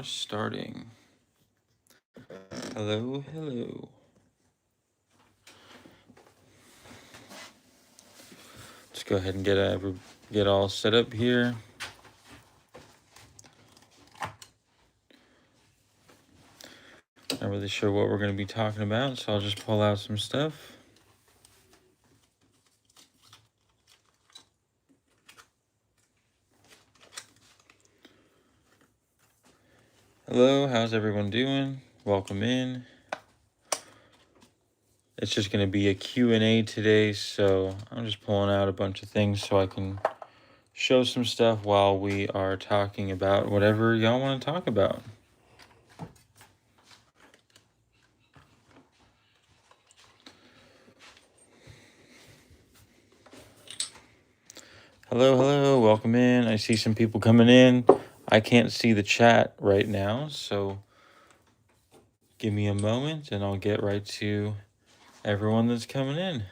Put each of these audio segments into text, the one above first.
Starting. Hello. Let's go ahead and get all set up here. Not really sure what we're going to be talking about, so I'll just pull out some stuff. Hello, how's everyone doing? Welcome in. It's just going to be a Q&A today, so I'm just pulling out a bunch of things so I can show some stuff while we are talking about whatever y'all want to talk about. Hello, welcome in. I see some people coming in. I can't see the chat right now, so give me a moment and I'll get right to everyone that's coming in.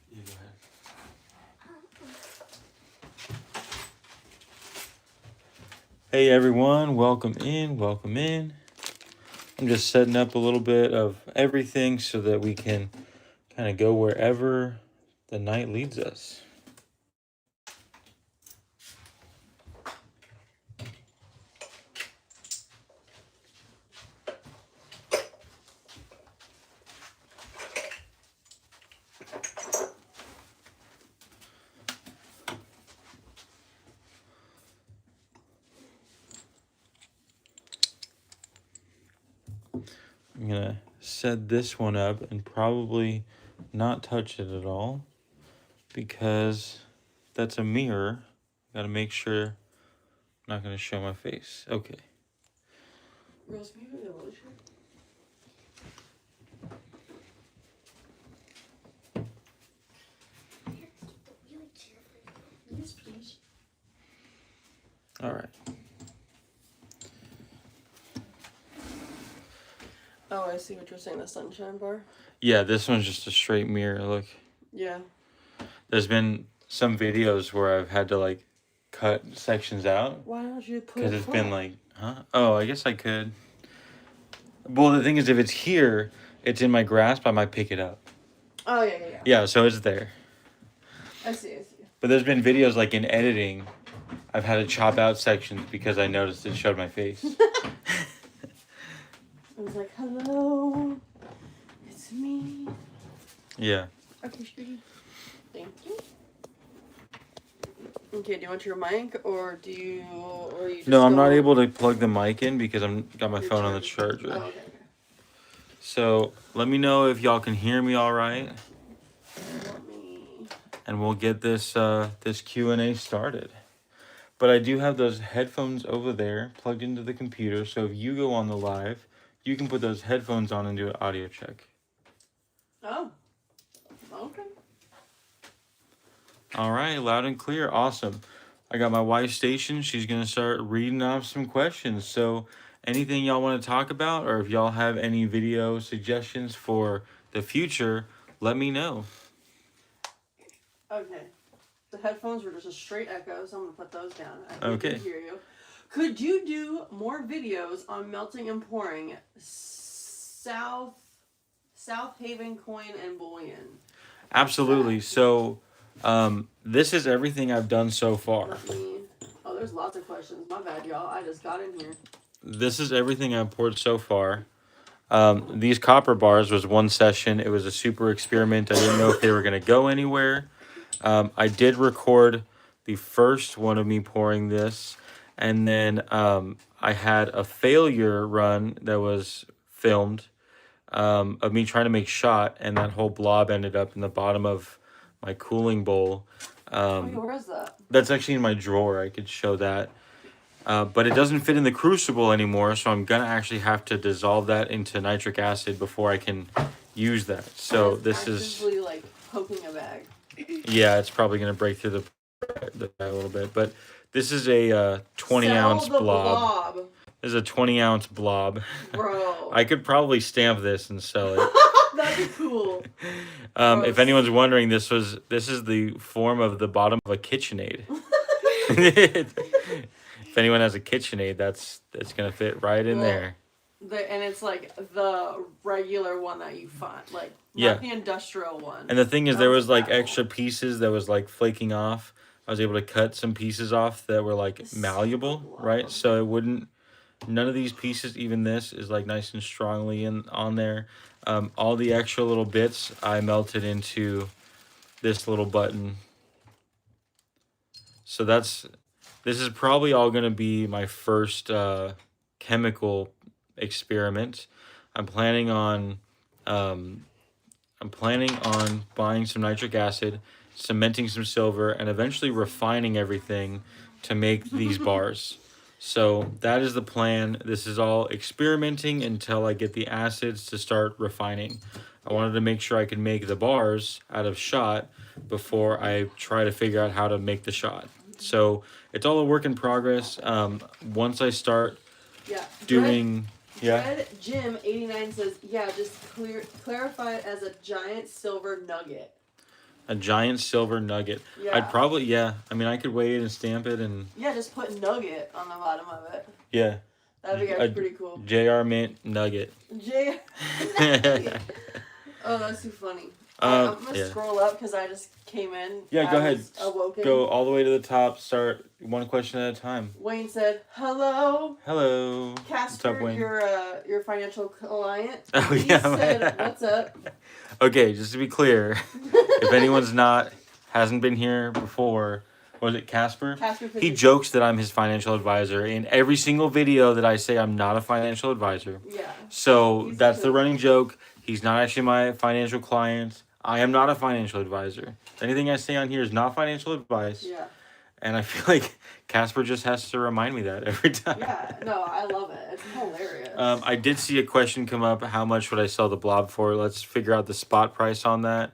You go ahead. Hey everyone, welcome in. I'm just setting up a little bit of everything so that we can kind of go wherever the night leads us. I'm gonna set this one up and probably not touch it at all because that's a mirror. Gotta make sure I'm not gonna show my face. Okay. Rose, can you have the lotion? Yes, please. All right. Oh, I see what you're saying, the sunshine bar? Yeah, this one's just a straight mirror. Look. Yeah. There's been some videos where I've had to like cut sections out. Why don't you put it Because it's been like, huh? Oh, I guess I could. Well, the thing is, if it's here, it's in my grasp, I might pick it up. Oh, yeah. Yeah, so it's there. I see. But there's been videos like in editing, I've had to chop out sections because I noticed it showed my face. I was like, hello, it's me. Yeah. Okay, sweetie. Thank you. Okay, do you want your mic or you just No, I'm not able to plug the mic in because got my phone on the charger. Oh, okay. So let me know if y'all can hear me all right. And we'll get this this Q&A started. But I do have those headphones over there plugged into the computer, so if you go on the live, you can put those headphones on and do an audio check. Oh, okay. All right, loud and clear. Awesome. I got my wife stationed. She's going to start reading off some questions. So anything y'all want to talk about, or if y'all have any video suggestions for the future, let me know. Okay. The headphones were just a straight echo, so I'm going to put those down. Okay. Can hear you. Could you do more videos on melting and pouring South Haven coin and bullion? Absolutely. So this is everything I've done so far. Oh, there's lots of questions. My bad, y'all. I just got in here. This is everything I've poured so far. These copper bars was one session. It was a super experiment. I didn't know if they were going to go anywhere. I did record the first one of me pouring this, and then I had a failure run that was filmed of me trying to make shot, and that whole blob ended up in the bottom of my cooling bowl. Where is that? That's actually in my drawer. I could show that. But it doesn't fit in the crucible anymore, so I'm going to actually have to dissolve that into nitric acid before I can use that. So this is... like poking a bag. Yeah, it's probably going to break through the bag a little bit. But this is a 20-ounce blob. This is a 20-ounce blob. Bro. I could probably stamp this and sell it. That'd be cool. If anyone's wondering, this is the form of the bottom of a KitchenAid. If anyone has a KitchenAid, that's gonna fit right in there. And it's like the regular one that you find, like Yeah. not the industrial one. And the thing is, That there was was like that one. extra pieces that was like flaking off. I was able to cut some pieces off that were like This malleable, love. right? So it wouldn't. None of these pieces, even this, is like nice and strongly on there. All the extra little bits I melted into this little button. So this is probably all gonna be my first chemical experiment. I'm planning on buying some nitric acid, cementing some silver, and eventually refining everything to make these bars. So that is the plan. This is all experimenting until I get the acids to start refining. I wanted to make sure I could make the bars out of shot before I try to figure out how to make the shot. So it's all a work in progress. Once I start doing... Red Jim 89 says, yeah, just clarify it as a giant silver nugget. A giant silver nugget. Yeah. I'd probably, I mean, I could weigh it and stamp it and... Yeah, just put nugget on the bottom of it. Yeah. That'd be actually pretty cool. JR Mint nugget. Oh, that's too funny. I'm going to scroll up because I just came in. Yeah, go ahead. Awoken. Go all the way to the top. Start one question at a time. Wayne said, hello. Hello. Casper, what's up, Wayne? Your financial client. Oh, He yeah. said, what's up? Okay, just to be clear, if anyone's hasn't been here before, was it Casper? Casper He jokes that I'm his financial advisor. In every single video that I say I'm not a financial advisor. Yeah. So that's the running joke. He's not actually my financial client. I am not a financial advisor. Anything I say on here is not financial advice. Yeah. And I feel like Casper just has to remind me that every time. Yeah, no, I love it. It's hilarious. I did see a question come up. How much would I sell the blob for? Let's figure out the spot price on that.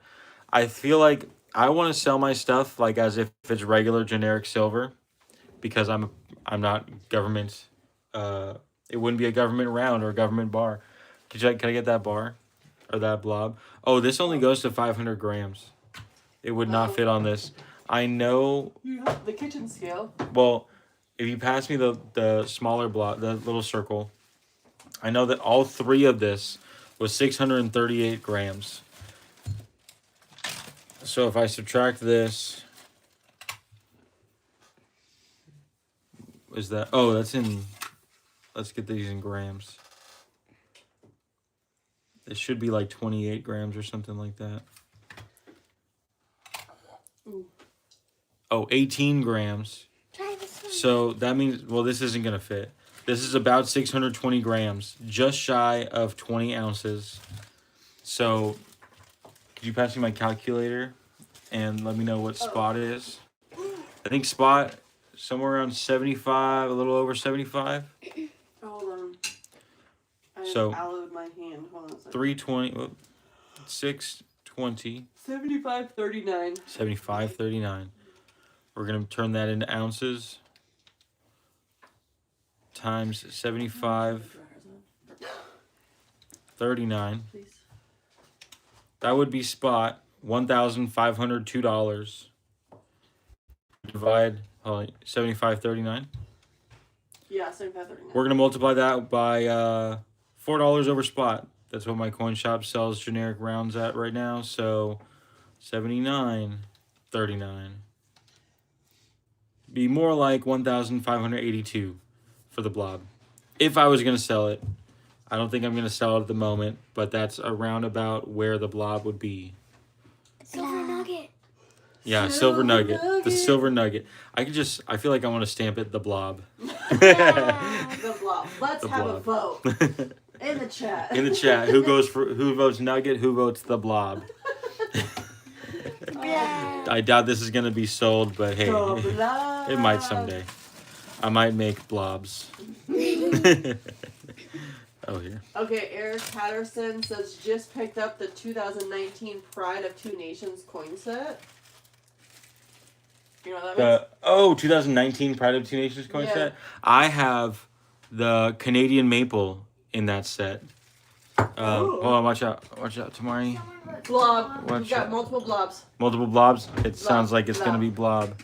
I feel like I want to sell my stuff like as if it's regular generic silver, because I'm not government. It wouldn't be a government round or a government bar. Can I get that bar or that blob? Oh, this only goes to 500 grams. It would not fit on this. I know. You have the kitchen scale. Well, if you pass me the smaller block, the little circle, I know that all three of this was 638 grams. So if I subtract this, is that... Oh, that's in... Let's get these in grams. It should be like 28 grams or something like that. Ooh. Oh, 18 grams. Try this one. So that means, well, this isn't going to fit. This is about 620 grams, just shy of 20 ounces. So, could you pass me my calculator and let me know what spot is? I think spot somewhere around 75, a little over 75. Hold on. I just So, allowed my hand. Hold on a second. 320, 620. 75.39. 75.39. We're going to turn that into ounces. Times 75.39. Please. That would be spot $1,502. Divide 75.39. Yeah, 75.39. We're gonna multiply that by $4 over spot. That's what my coin shop sells generic rounds at right now. So 79.39. Be more like 1,582 for the blob. If I was gonna sell it. I don't think I'm gonna sell it at the moment, but that's around about where the blob would be. Silver nugget. Yeah, silver nugget. The silver nugget. I feel like I want to stamp it the blob. The blob. Let's The have blob. a vote in the chat. In the chat, who votes nugget, who votes the blob? Yeah. I doubt this is gonna be sold, but hey, it might someday. I might make blobs. Oh, here. Okay, Eric Patterson says just picked up the 2019 Pride of Two Nations coin set. You know what that means? 2019 Pride of Two Nations coin Yeah. set. I have the Canadian maple in that set. Hold on, watch out, Tamari. Blob. Watch We've got out. multiple blobs. Multiple blobs. It sounds like it's gonna be blob.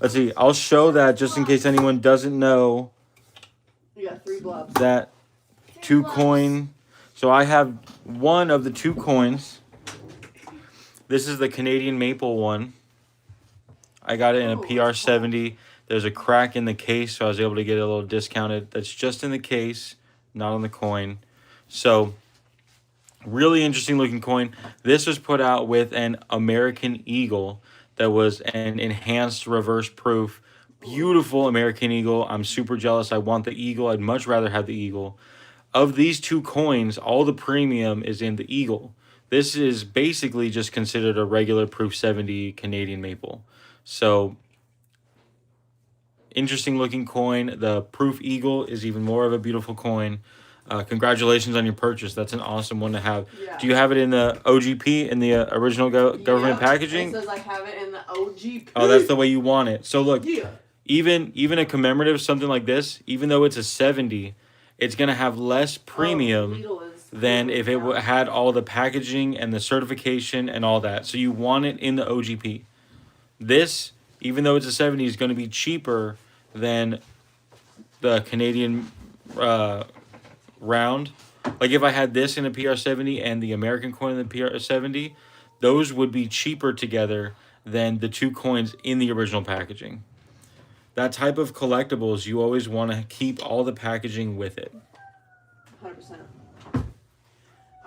Let's see. I'll show that just in case anyone doesn't know You got 3 blobs. that 2 coin. So I have one of the 2 coins. This is the Canadian maple one. I got it in a PR70. There's a crack in the case, so I was able to get it a little discounted. That's just in the case, not on the coin. So, really interesting looking coin. This was put out with an American Eagle that was an enhanced reverse proof. Beautiful American Eagle. I'm super jealous. I want the Eagle. I'd much rather have the Eagle. Of these 2 coins, all the premium is in the Eagle. This is basically just considered a regular proof 70 Canadian maple. So, interesting looking coin. The proof Eagle is even more of a beautiful coin. Congratulations on your purchase. That's an awesome one to have. Yeah. Do you have it in the OGP, in the original government Yep. packaging? It says I have it in the OGP. Oh, that's the way you want it. So look, Yeah. even a commemorative, something like this, even though it's a 70, it's going to have less premium than if it had all the packaging and the certification and all that. So you want it in the OGP. This, even though it's a 70, is going to be cheaper than the Canadian round. Like if I had this in a PR70 and the American coin in the PR70, those would be cheaper together than the 2 coins in the original packaging. That type of collectibles, you always want to keep all the packaging with it. 100%.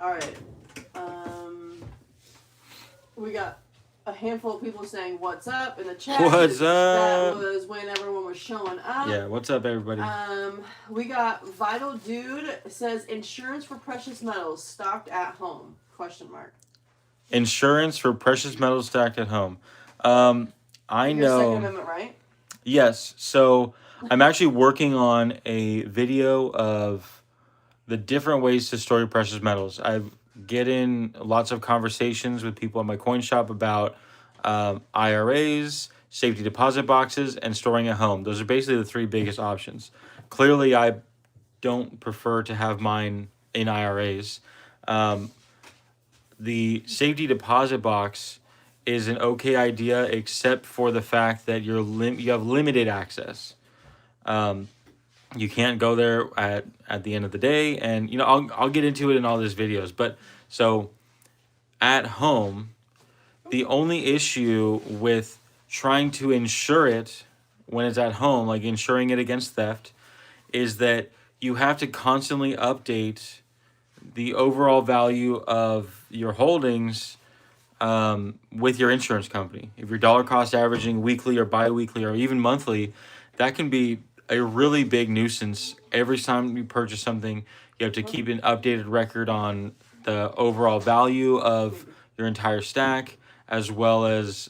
All right. We got a handful of people saying "What's up" in the chat. What's That up? was when everyone was showing up. Yeah, what's up, everybody? We got Vital Dude says insurance for precious metals stocked at home? Question mark. Insurance for precious metals stacked at home. I Your Second know. Amendment, right? Yes. So I'm actually working on a video of the different ways to store your precious metals. I get in lots of conversations with people at my coin shop about IRAs, safety deposit boxes, and storing at home. Those are basically the 3 biggest options. Clearly, I don't prefer to have mine in IRAs. The safety deposit box is an okay idea, except for the fact that you have limited access. You can't go there at the end of the day, and I'll get into it in all these videos. But so at home, the only issue with trying to insure it when it's at home, like insuring it against theft, is that you have to constantly update the overall value of your holdings with your insurance company. If you're dollar cost averaging weekly or bi-weekly or even monthly, that can be a really big nuisance. Every time you purchase something, you have to keep an updated record on the overall value of your entire stack, as well as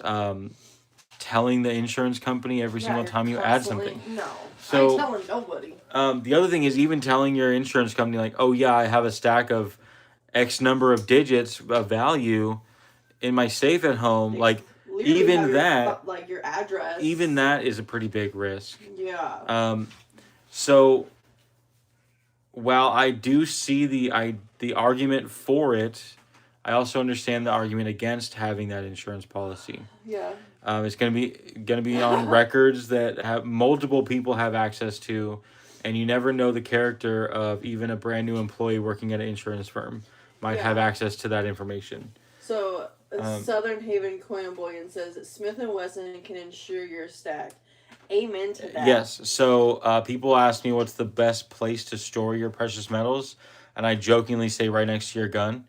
telling the insurance company every single time you add something. No, So, I ain't telling nobody. The other thing is even telling your insurance company, like, oh yeah, I have a stack of X number of digits of value in my safe at home. Like, Literally even have that, like your address. even that is a pretty big risk. Yeah. So while I do see the argument for it, I also understand the argument against having that insurance policy. Yeah. It's gonna be on records that have multiple people have access to, and you never know the character of even a brand new employee working at an insurance firm might have access to that information. So Southern Haven Coinboyan says that Smith & Wesson can insure your stack. Amen to that. Yes. So people ask me what's the best place to store your precious metals, and I jokingly say right next to your gun.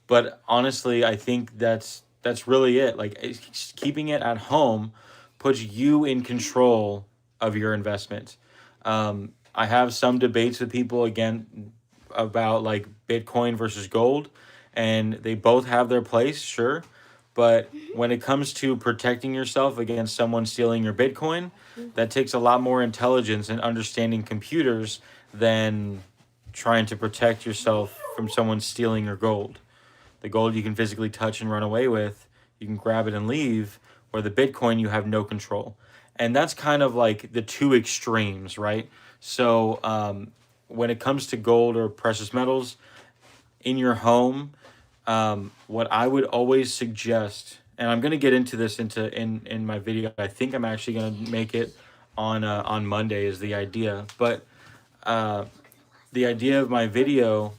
But honestly, I think that's really it. Like, keeping it at home puts you in control of your investment. I have some debates with people again about like Bitcoin versus gold, and they both have their place, sure. But when it comes to protecting yourself against someone stealing your Bitcoin, that takes a lot more intelligence and understanding computers than trying to protect yourself from someone stealing your gold. The gold you can physically touch and run away with, you can grab it and leave, where the Bitcoin you have no control. And that's kind of like the 2 extremes, right? So when it comes to gold or precious metals, in your home, what I would always suggest, and I'm gonna get into this in my video. I think I'm actually gonna make it on Monday is the idea, but uh, the idea of my video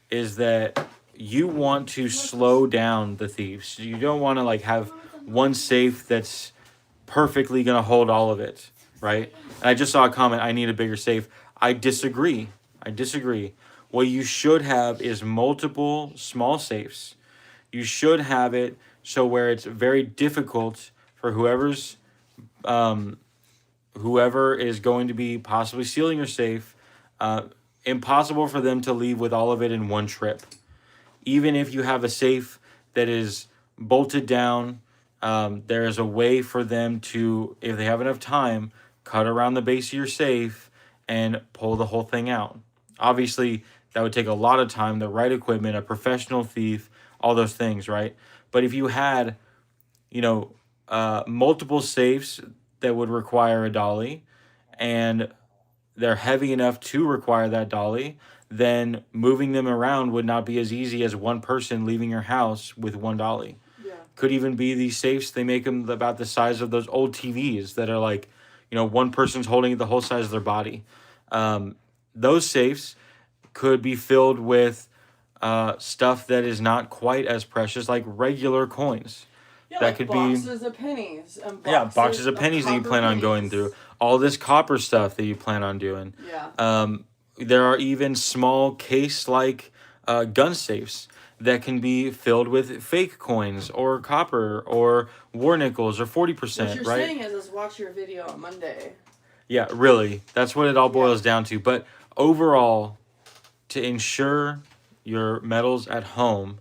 is that you want to slow down the thieves. You don't want to like have one safe that's perfectly gonna hold all of it, right? And I just saw a comment, I need a bigger safe. I disagree. I disagree. What you should have is multiple small safes. You should have it so where it's very difficult for um, whoever is going to be possibly stealing your safe, uh, impossible for them to leave with all of it in one trip. Even if you have a safe that is bolted down, there is a way for them to, if they have enough time, cut around the base of your safe and pull the whole thing out. Obviously, that would take a lot of time, the right equipment, a professional thief, all those things, right? But if you had, you know, multiple safes that would require a dolly, and they're heavy enough to require that dolly, then moving them around would not be as easy as one person leaving your house with one dolly. Yeah. Could even be these safes, they make them about the size of those old TVs that are like, one person's holding it the whole size of their body. Those safes could be filled with stuff that is not quite as precious, like regular coins. Yeah, That like could be boxes of pennies and boxes of pennies that you copper plan on going pennies. through, all this copper stuff that you plan on doing. Yeah. There are even small case like gun safes that can be filled with fake coins or copper or war nickels or What 40%, you're right? saying is watch your video on Monday. Yeah, really. That's what it all boils down to. But overall, to ensure your metals at home,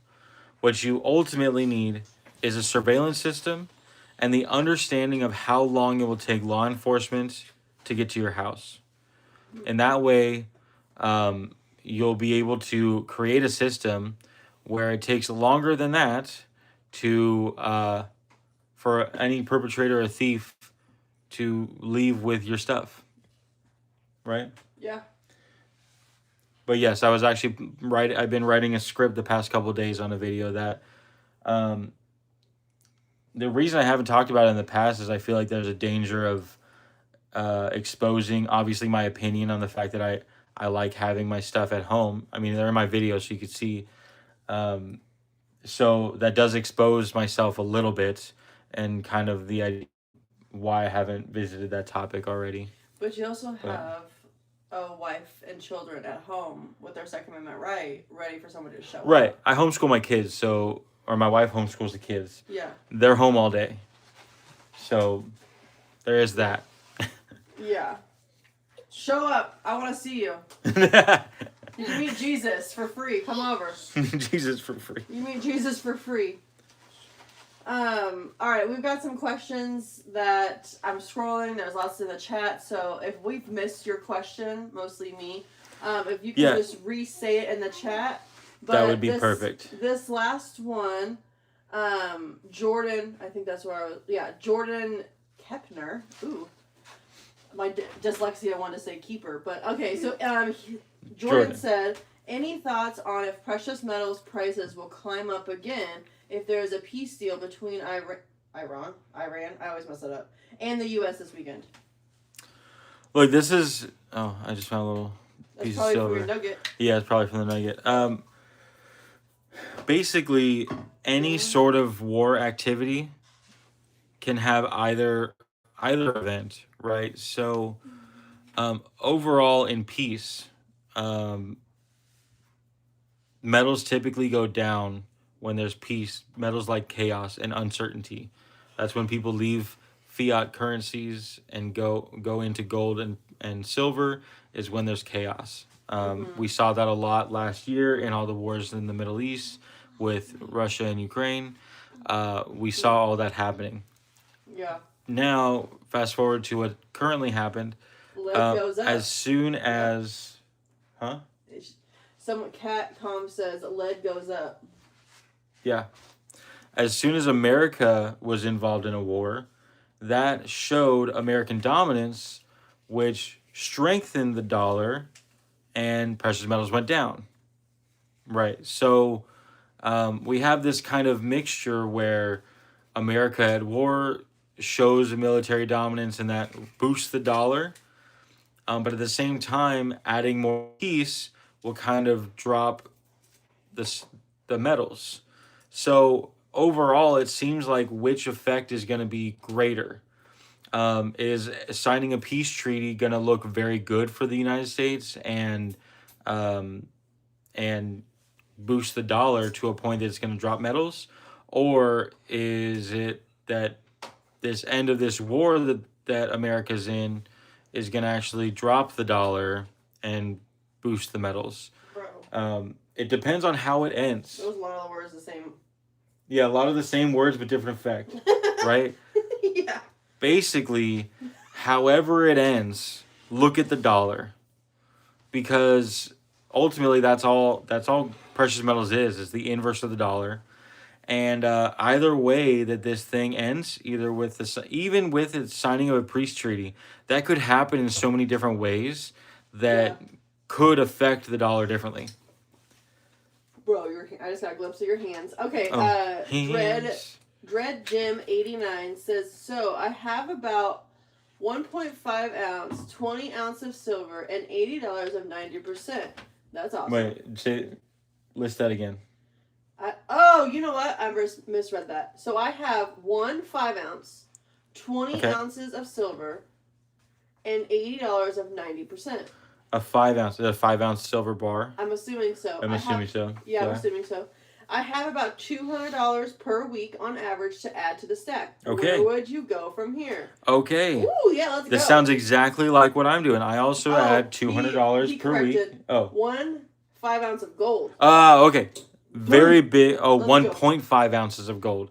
what you ultimately need is a surveillance system and the understanding of how long it will take law enforcement to get to your house. And that way, you'll be able to create a system where it takes longer than that to for any perpetrator or thief to leave with your stuff, right? Yeah. But yes, I was actually I've been writing a script the past couple of days on a video that um, the reason I haven't talked about it in the past is I feel like there's a danger of exposing, obviously, my opinion on the fact that I like having my stuff at home. I mean, they're in my videos, so you could see. Um, so that does expose myself a little bit, and kind of the idea why I haven't visited that topic already. But you also have a wife and children at home with their Second Amendment right, ready for someone to show Right. up. I homeschool my kids, or my wife homeschools the kids. Yeah. They're home all day. So there is that. Yeah. Show up. I want to see you. You can meet Jesus for free. Come over. Jesus for free. You meet Jesus for free. All right, we've got some questions that I'm scrolling. There's lots in the chat, so if we've missed your question, mostly me, if you can just re-say it in the chat. But that would be perfect. This last one, Jordan, I think that's where I was. Yeah, Jordan Kepner. Ooh, my dyslexia wanted to say keeper, but okay. So Jordan said, any thoughts on if precious metals prices will climb up again if there is a peace deal between Iran, I always mess it up, and the U.S. this weekend? Look, this is. Oh, I just found a little piece of silver. From your nugget. Yeah, it's probably from the nugget. Basically, any sort of war activity can have either event, right? So, overall, in peace, metals typically go down when there's peace. Metals like chaos and uncertainty. That's when people leave fiat currencies and go into gold and silver, is when there's chaos. We saw that a lot last year in all the wars in the Middle East with Russia and Ukraine. We saw all that happening. Yeah. Now, fast forward to what currently happened. Lead goes up. As soon as... Huh? Someone, Catcom says lead goes up. Yeah. As soon as America was involved in a war, that showed American dominance, which strengthened the dollar, and precious metals went down. Right. So we have this kind of mixture where America at war shows a military dominance and that boosts the dollar. But at the same time, adding more peace will kind of drop this the metals. So overall, it seems like which effect is going to be greater. Is signing a peace treaty going to look very good for the United States um, and boost the dollar to a point that it's going to drop metals, or is it that this end of this war that America's in is going to actually drop the dollar and boost the metals? Bro, It depends on how it ends. those a lot of the words the same. Yeah, a lot of the same words but different effect, right? Yeah. Basically, however it ends, look at the dollar, because ultimately that's all precious metals is the inverse of the dollar. And either way that this thing ends, either with this, even with its signing of a peace treaty, that could happen in so many different ways that could affect the dollar differently. Bro, I just got a glimpse of your hands. Okay, Hands. Dread Jim 89 says, so I have about 1.5 ounce, 20 ounce of silver, and $80 of 90%. That's awesome. Wait, list that again. You know what? I misread that. So I have 1 5-ounce, 20 ounces of silver, and $80 of 90%. A 5-ounce silver bar. I'm assuming so. I'm assuming so. Yeah, I'm assuming so. I have about $200 per week on average to add to the stack. Okay. Where would you go from here? Okay. Ooh, yeah, let's go. This sounds exactly like what I'm doing. I also add $200 he per week. Oh. 1 5-ounce of gold. Okay. Very big. Let's 1.5 ounces of gold.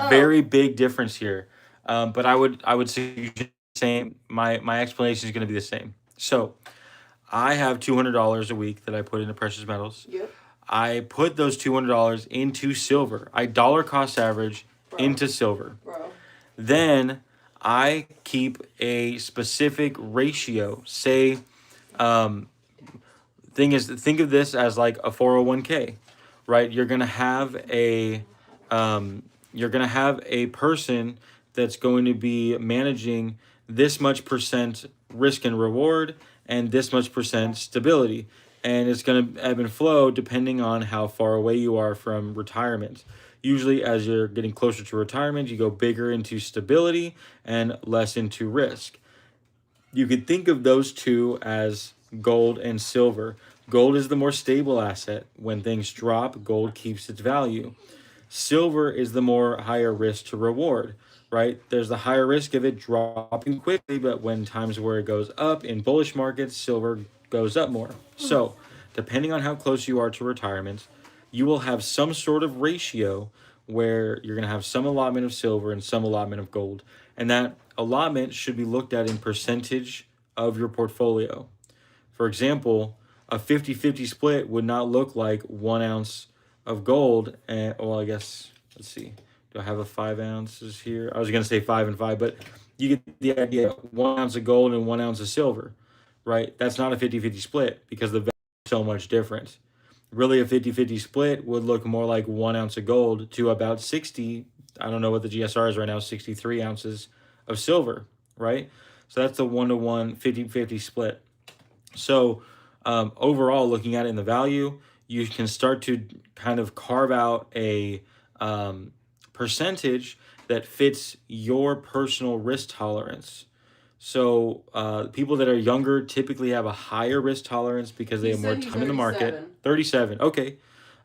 Very big difference here. But I would say same. My explanation is going to be the same. So, I have $200 a week that I put into precious metals. Yep. I put those $200 into silver. I dollar cost average into silver. Bro. Then I keep a specific ratio. Say, think of this as like a 401k, right? You're gonna have a person that's going to be managing this much percent risk and reward and this much percent stability. And it's going to ebb and flow depending on how far away you are from retirement. Usually, as you're getting closer to retirement, you go bigger into stability and less into risk. You could think of those two as gold and silver. Gold is the more stable asset. When things drop, gold keeps its value. Silver is the more higher risk to reward, right? There's the higher risk of it dropping quickly, but when times where it goes up in bullish markets, silver goes up more. So, depending on how close you are to retirement, you will have some sort of ratio where you're going to have some allotment of silver and some allotment of gold. And that allotment should be looked at in percentage of your portfolio. For example, a 50-50 split would not look like 1 ounce of gold. And, well, I guess, let's see. Do I have a 5 ounces here? I was going to say 5 and 5, but you get the idea. 1 ounce of gold and 1 ounce of silver. Right? That's not a 50-50 split because the value is so much different. Really, a 50-50 split would look more like 1 ounce of gold to about 60, I don't know what the GSR is right now, 63 ounces of silver, right? So that's a 1-to-1 50-50 split. So overall, looking at it in the value, you can start to kind of carve out a percentage that fits your personal risk tolerance. So people that are younger typically have a higher risk tolerance because they have more time in the market. 37. Okay.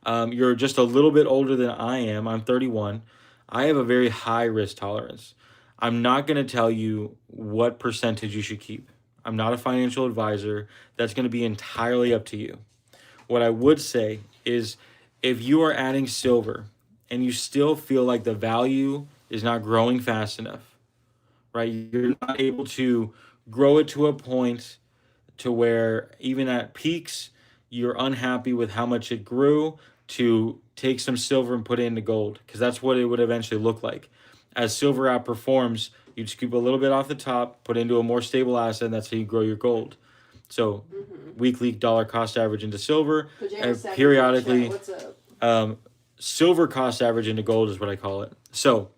You're just a little bit older than I am. I'm 31. I have a very high risk tolerance. I'm not going to tell you what percentage you should keep. I'm not a financial advisor. That's going to be entirely up to you. What I would say is if you are adding silver and you still feel like the value is not growing fast enough, right? You're not able to grow it to a point to where even at peaks, you're unhappy with how much it grew to take some silver and put it into gold, because that's what it would eventually look like. As silver outperforms, you scoop a little bit off the top, put into a more stable asset, and that's how you grow your gold. So Mm-hmm. weekly dollar cost average into silver, Pajamas and periodically What's up? silver cost average into gold is what I call it. So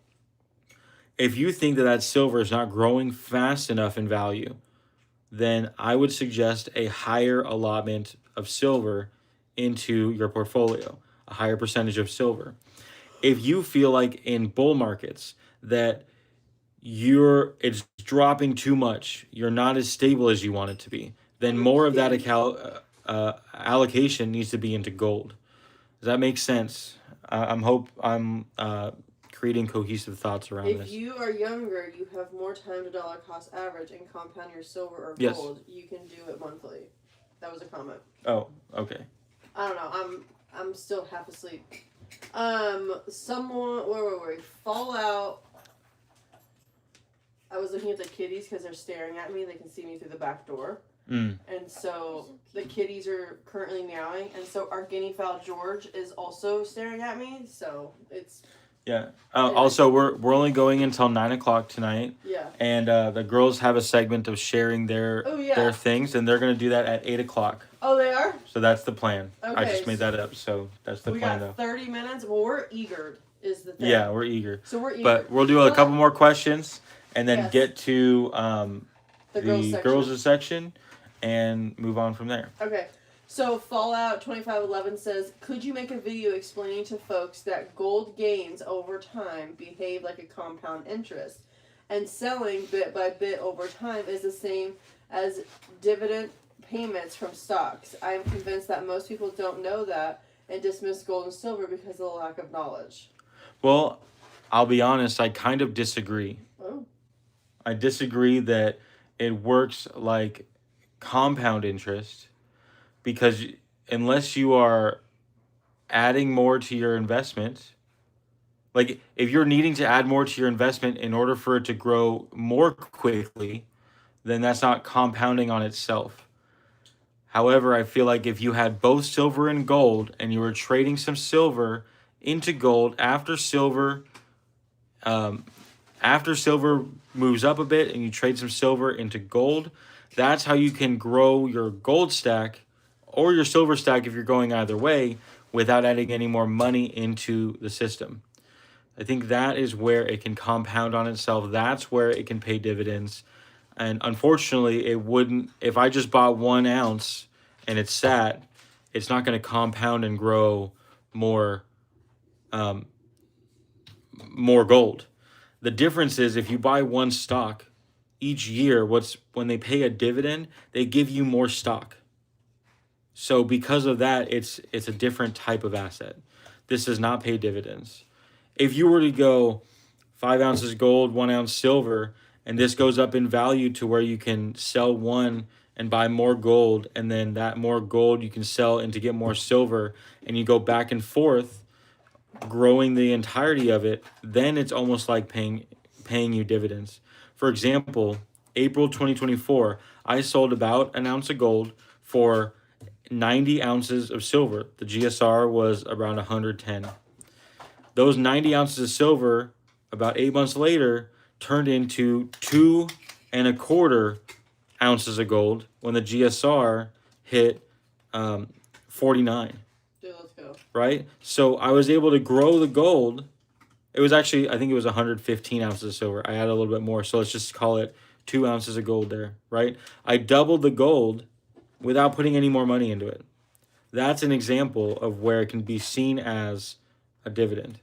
if you think that silver is not growing fast enough in value, then I would suggest a higher allotment of silver into your portfolio, a higher percentage of silver. If you feel like in bull markets that it's dropping too much, you're not as stable as you want it to be, then more of that allocation needs to be into gold. Does that make sense? I'm creating cohesive thoughts around If this. you are younger, you have more time to dollar cost average and compound your silver or Yes. gold. You can do it monthly. That was a comment. Oh, okay. I don't know. I'm still half asleep. Someone where were we? Fallout. I was looking at the kitties because they're staring at me. They can see me through the back door. Mm. And so the kitties are currently meowing, and so our guinea fowl George is also staring at me. So it's Yeah. Also, we're only going until 9 o'clock tonight, yeah. and the girls have a segment of sharing their things, and they're gonna do that at 8 o'clock. Oh, they are. So that's the plan. I Okay, just made that up. So that's the We plan, got though. 30 minutes. Well, we're eager. Is the thing. Yeah, we're eager. So we're eager. But we'll do a couple more questions, and then Yes. get to the girls' section, and move on from there. Okay. So Fallout 2511 says, could you make a video explaining to folks that gold gains over time behave like a compound interest, and selling bit by bit over time is the same as dividend payments from stocks? I am convinced that most people don't know that and dismiss gold and silver because of the lack of knowledge. Well, I'll be honest, I kind of disagree. Oh. I disagree that it works like compound interest, because unless you are adding more to your investment, like if you're needing to add more to your investment in order for it to grow more quickly, then that's not compounding on itself. However, I feel like if you had both silver and gold and you were trading some silver into gold after silver moves up a bit and you trade some silver into gold, that's how you can grow your gold stack or your silver stack if you're going either way without adding any more money into the system. I think that is where it can compound on itself. That's where it can pay dividends. And unfortunately, it wouldn't. If I just bought 1 ounce and it's sat, it's not going to compound and grow more gold. The difference is if you buy one stock each year, when they pay a dividend, they give you more stock. So because of that, it's a different type of asset. This does not pay dividends. If you were to go 5 ounces gold, 1 ounce silver, and this goes up in value to where you can sell one and buy more gold, and then that more gold you can sell and to get more silver, and you go back and forth, growing the entirety of it, then it's almost like paying you dividends. For example, April 2024, I sold about 1 ounce of gold for 90 ounces of silver. The GSR was around 110. Those 90 ounces of silver, about 8 months later, turned into 2.25 ounces of gold when the GSR hit 49. Dude, let's go. Right? So I was able to grow the gold. It was actually, I think it was 115 ounces of silver. I added a little bit more. So let's just call it 2 ounces of gold there, right? I doubled the gold without putting any more money into it. That's an example of where it can be seen as a dividend.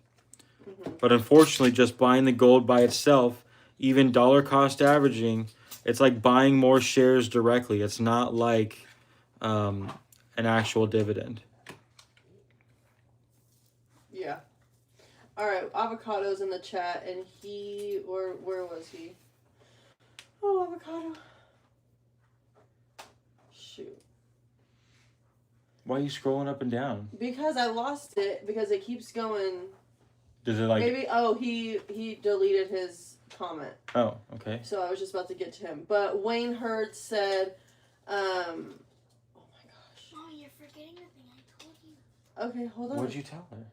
Mm-hmm. But unfortunately, just buying the gold by itself, even dollar cost averaging, it's like buying more shares directly. It's not like an actual dividend. Yeah. All right, Avocado's in the chat, and where was he? Oh, Avocado. Shoot. Why are you scrolling up and down? Because I lost it, because it keeps going. Does it like... Maybe, he deleted his comment. Oh, okay. So I was just about to get to him. But Wayne Hurd said, oh my gosh. Mom, you're forgetting the thing I told you. Okay, hold on. What did you tell her?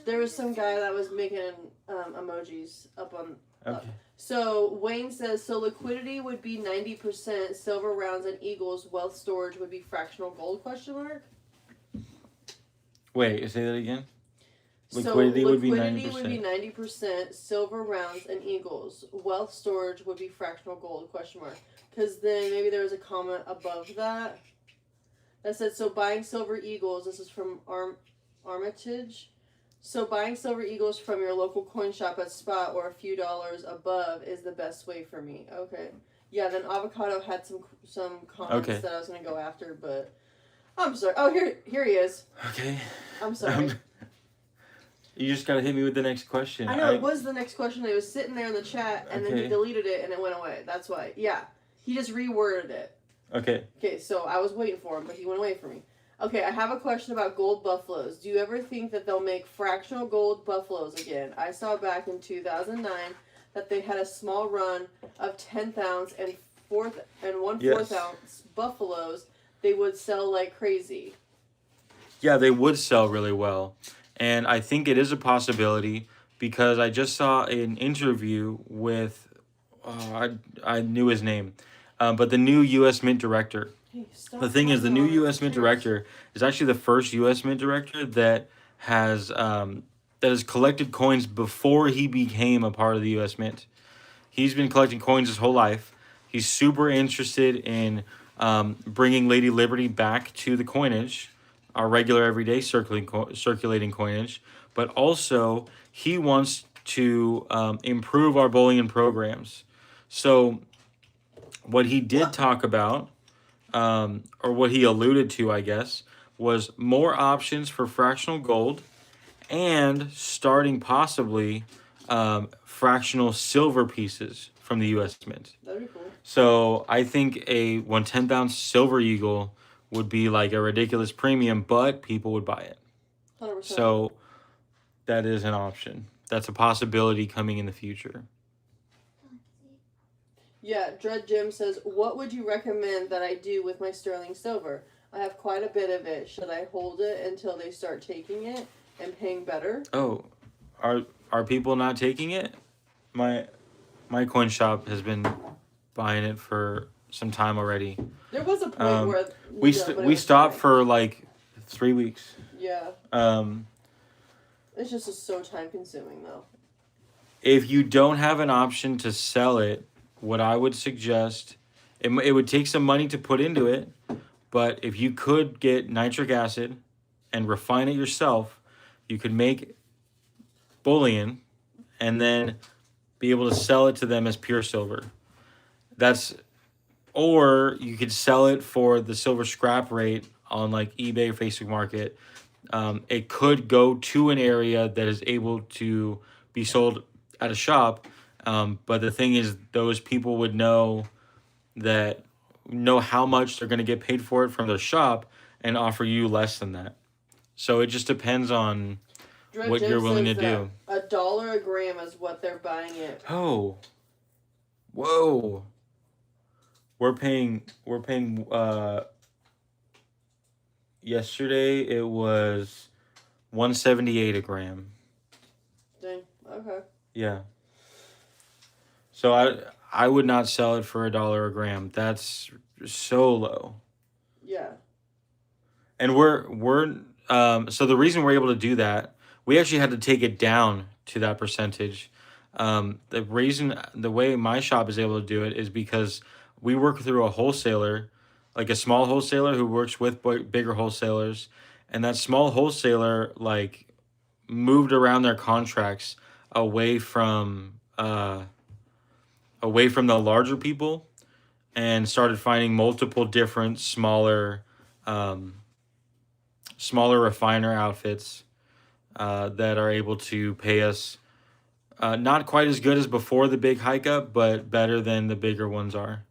There was some guy that was making emojis up on. Okay. So Wayne says, so liquidity would be 90%, silver rounds and eagles, wealth storage would be fractional gold, question mark? Wait, say that again? Liquidity would be would be 90%, silver rounds and eagles, wealth storage would be fractional gold, question mark. Because then maybe there was a comment above that said, so buying silver eagles, this is from Armitage. So buying silver eagles from your local coin shop at spot or a few dollars above is the best way for me. Okay. Yeah, then Avocado had some comments Okay. that I was gonna go after, but I'm sorry. Oh, here he is. Okay. I'm sorry. You just gotta hit me with the next question. I know it was the next question. It was sitting there in the chat, and then he deleted it, and it went away. That's why. Yeah, he just reworded it. Okay. Okay, so I was waiting for him, but he went away from me. Okay, I have a question about gold buffaloes. Do you ever think that they'll make fractional gold buffaloes again? I saw back in 2009 that they had a small run of 10th ounce and 1/4 ounce buffaloes. They would sell like crazy. Yeah, they would sell really well. And I think it is a possibility because I just saw an interview with, I knew his name, but the new U.S. Mint director. Hey, The thing is, the new U.S. Mint director is actually the first U.S. Mint director that has collected coins before he became a part of the U.S. Mint. He's been collecting coins his whole life. He's super interested in bringing Lady Liberty back to the coinage, our regular everyday circulating coinage, but also he wants to improve our bullion programs. So what he did talk about, or what he alluded to, I guess, was more options for fractional gold and starting possibly fractional silver pieces from the U.S. Mint. That'd be cool. So I think a 1/10 ounce silver eagle would be like a ridiculous premium, but people would buy it. 100%. So that is an option. That's a possibility coming in the future. Yeah, Dread Jim says, what would you recommend that I do with my sterling silver? I have quite a bit of it. Should I hold it until they start taking it and paying better? Oh, are people not taking it? My coin shop has been buying it for some time already. There was a point where we stopped for like 3 weeks. Yeah. It's just so time consuming though. If you don't have an option to sell it, what I would suggest, it would take some money to put into it, but if you could get nitric acid and refine it yourself, you could make bullion and then be able to sell it to them as pure silver. Or you could sell it for the silver scrap rate on like eBay or Facebook Market. It could go to an area that is able to be sold at a shop. But the thing is, those people would know how much they're going to get paid for it from their shop and offer you less than that. So it just depends on what you're willing to do. $1 a gram is what they're buying it. Oh, whoa! We're paying. Yesterday it was $1.78 a gram. Dang. Okay. Yeah. So I would not sell it for $1 a gram. That's so low. Yeah. And so the reason we're able to do that, we actually had to take it down to that percentage. The way my shop is able to do it is because we work through a wholesaler, like a small wholesaler who works with bigger wholesalers, and that small wholesaler like moved around their contracts away from the larger people and started finding multiple different smaller refiner outfits that are able to pay us not quite as good as before the big hike up, but better than the bigger ones are.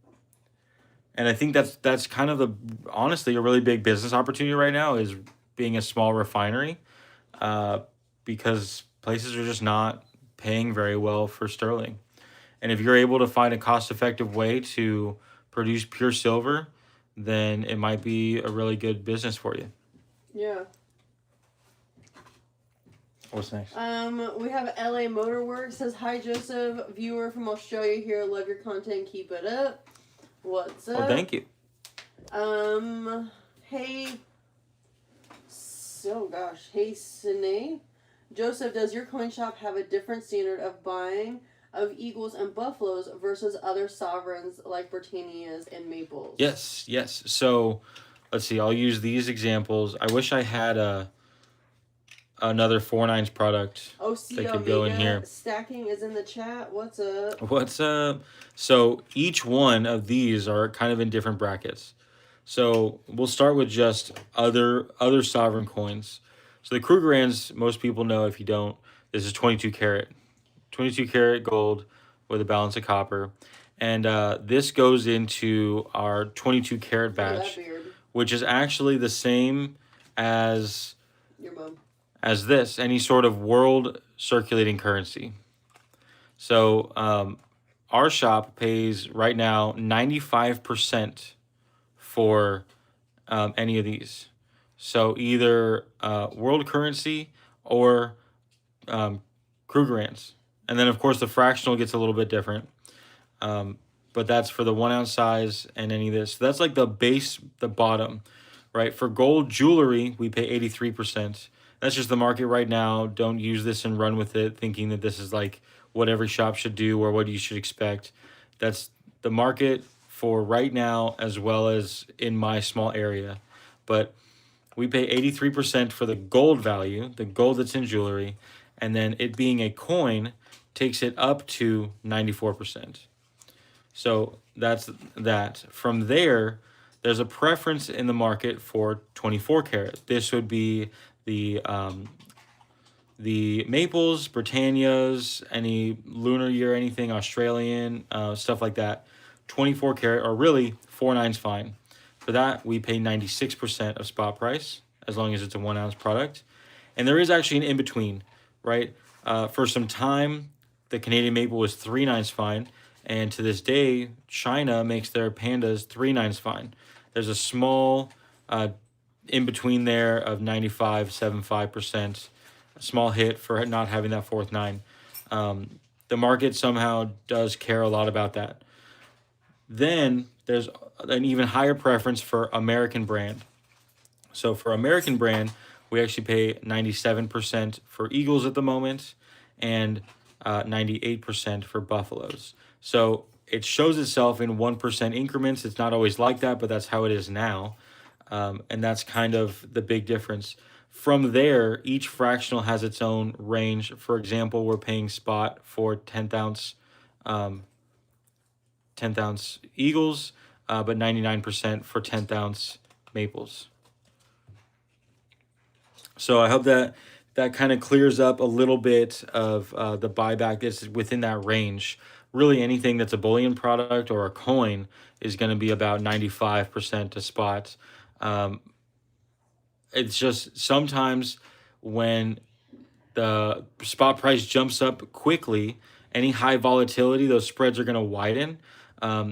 And I think that's kind of honestly a really big business opportunity right now is being a small refinery, because places are just not paying very well for sterling. And if you're able to find a cost-effective way to produce pure silver, then it might be a really good business for you. Yeah. What's next? We have LA Motorworks says, "Hi Joseph, viewer from Australia here. Love your content. Keep it up. What's up?" Well, thank you. Hey. So gosh, hey Sine. Joseph, does your coin shop have a different standard of buying of eagles and buffaloes versus other sovereigns like Britannias and maples? Yes. So, let's see. I'll use these examples. I wish I had another 4.9s product OC that could Omega go in here. stacking is in the chat. What's up? What's up? So each one of these are kind of in different brackets. So we'll start with just other sovereign coins. So the Krugerrands, most people know. If you don't, this is 22 karat, 22 karat gold with a balance of copper, and this goes into our 22 karat Look at that batch, beard. which is actually the same as Your mom. this, any sort of world circulating currency. So our shop pays right now 95% for any of these. So either world currency or Krugerrands. And then, of course, the fractional gets a little bit different. But that's for the 1 ounce size and any of this. So that's like the base, the bottom, right? For gold jewelry, we pay 83%. That's just the market right now. Don't use this and run with it thinking that this is like what every shop should do or what you should expect. That's the market for right now as well as in my small area. But we pay 83% for the gold value, the gold that's in jewelry, and then it being a coin takes it up to 94%. So that's that. From there, there's a preference in the market for 24 karat. This would be the maples, Britannias, any lunar year, anything Australian, stuff like that. 24 karat, or really 4.9's fine. For that, we pay 96% of spot price as long as it's a 1 ounce product. And there is actually an in between, right? For some time, the Canadian maple was 3.9's fine. And to this day, China makes their pandas 3.9's fine. There's a small in between there of 95.75%, a small hit for not having that fourth 9. The market somehow does care a lot about that. Then there's an even higher preference for American brand. So for American brand, we actually pay 97% for Eagles at the moment and 98% for Buffaloes. So it shows itself in 1% increments. It's not always like that, but that's how it is now. And that's kind of the big difference. From there, each fractional has its own range. For example, we're paying spot for 10th ounce Eagles, but 99% for 10th ounce Maples. So I hope that kind of clears up a little bit of the buyback is within that range. Really, anything that's a bullion product or a coin is going to be about 95% to spot. It's just sometimes when the spot price jumps up quickly, any high volatility, those spreads are going to widen.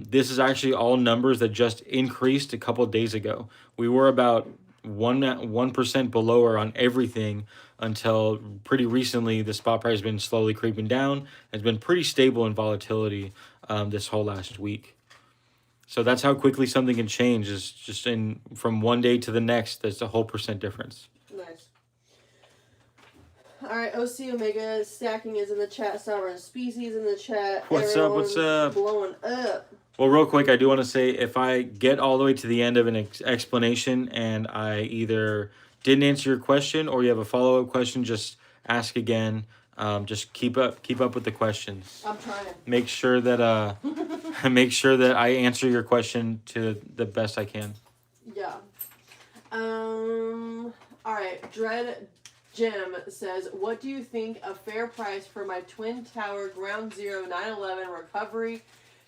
This is actually all numbers that just increased a couple of days ago. We were about 1% below or on everything until pretty recently. The spot price has been slowly creeping down. It's been pretty stable in volatility this whole last week. So that's how quickly something can change. Is just in from one day to the next. There's a whole % difference. Nice. All right, OC Omega stacking is in the chat. Sovereign species in the chat. What's up? What's up? Blowing up. Well, real quick, I do want to say if I get all the way to the end of an explanation and I either didn't answer your question or you have a follow-up question, just ask again. Just keep up with the questions. I'm trying. Make sure that I answer your question to the best I can. Yeah. All right. Dread Jim says, "What do you think a fair price for my Twin Tower Ground Zero 9/11 recovery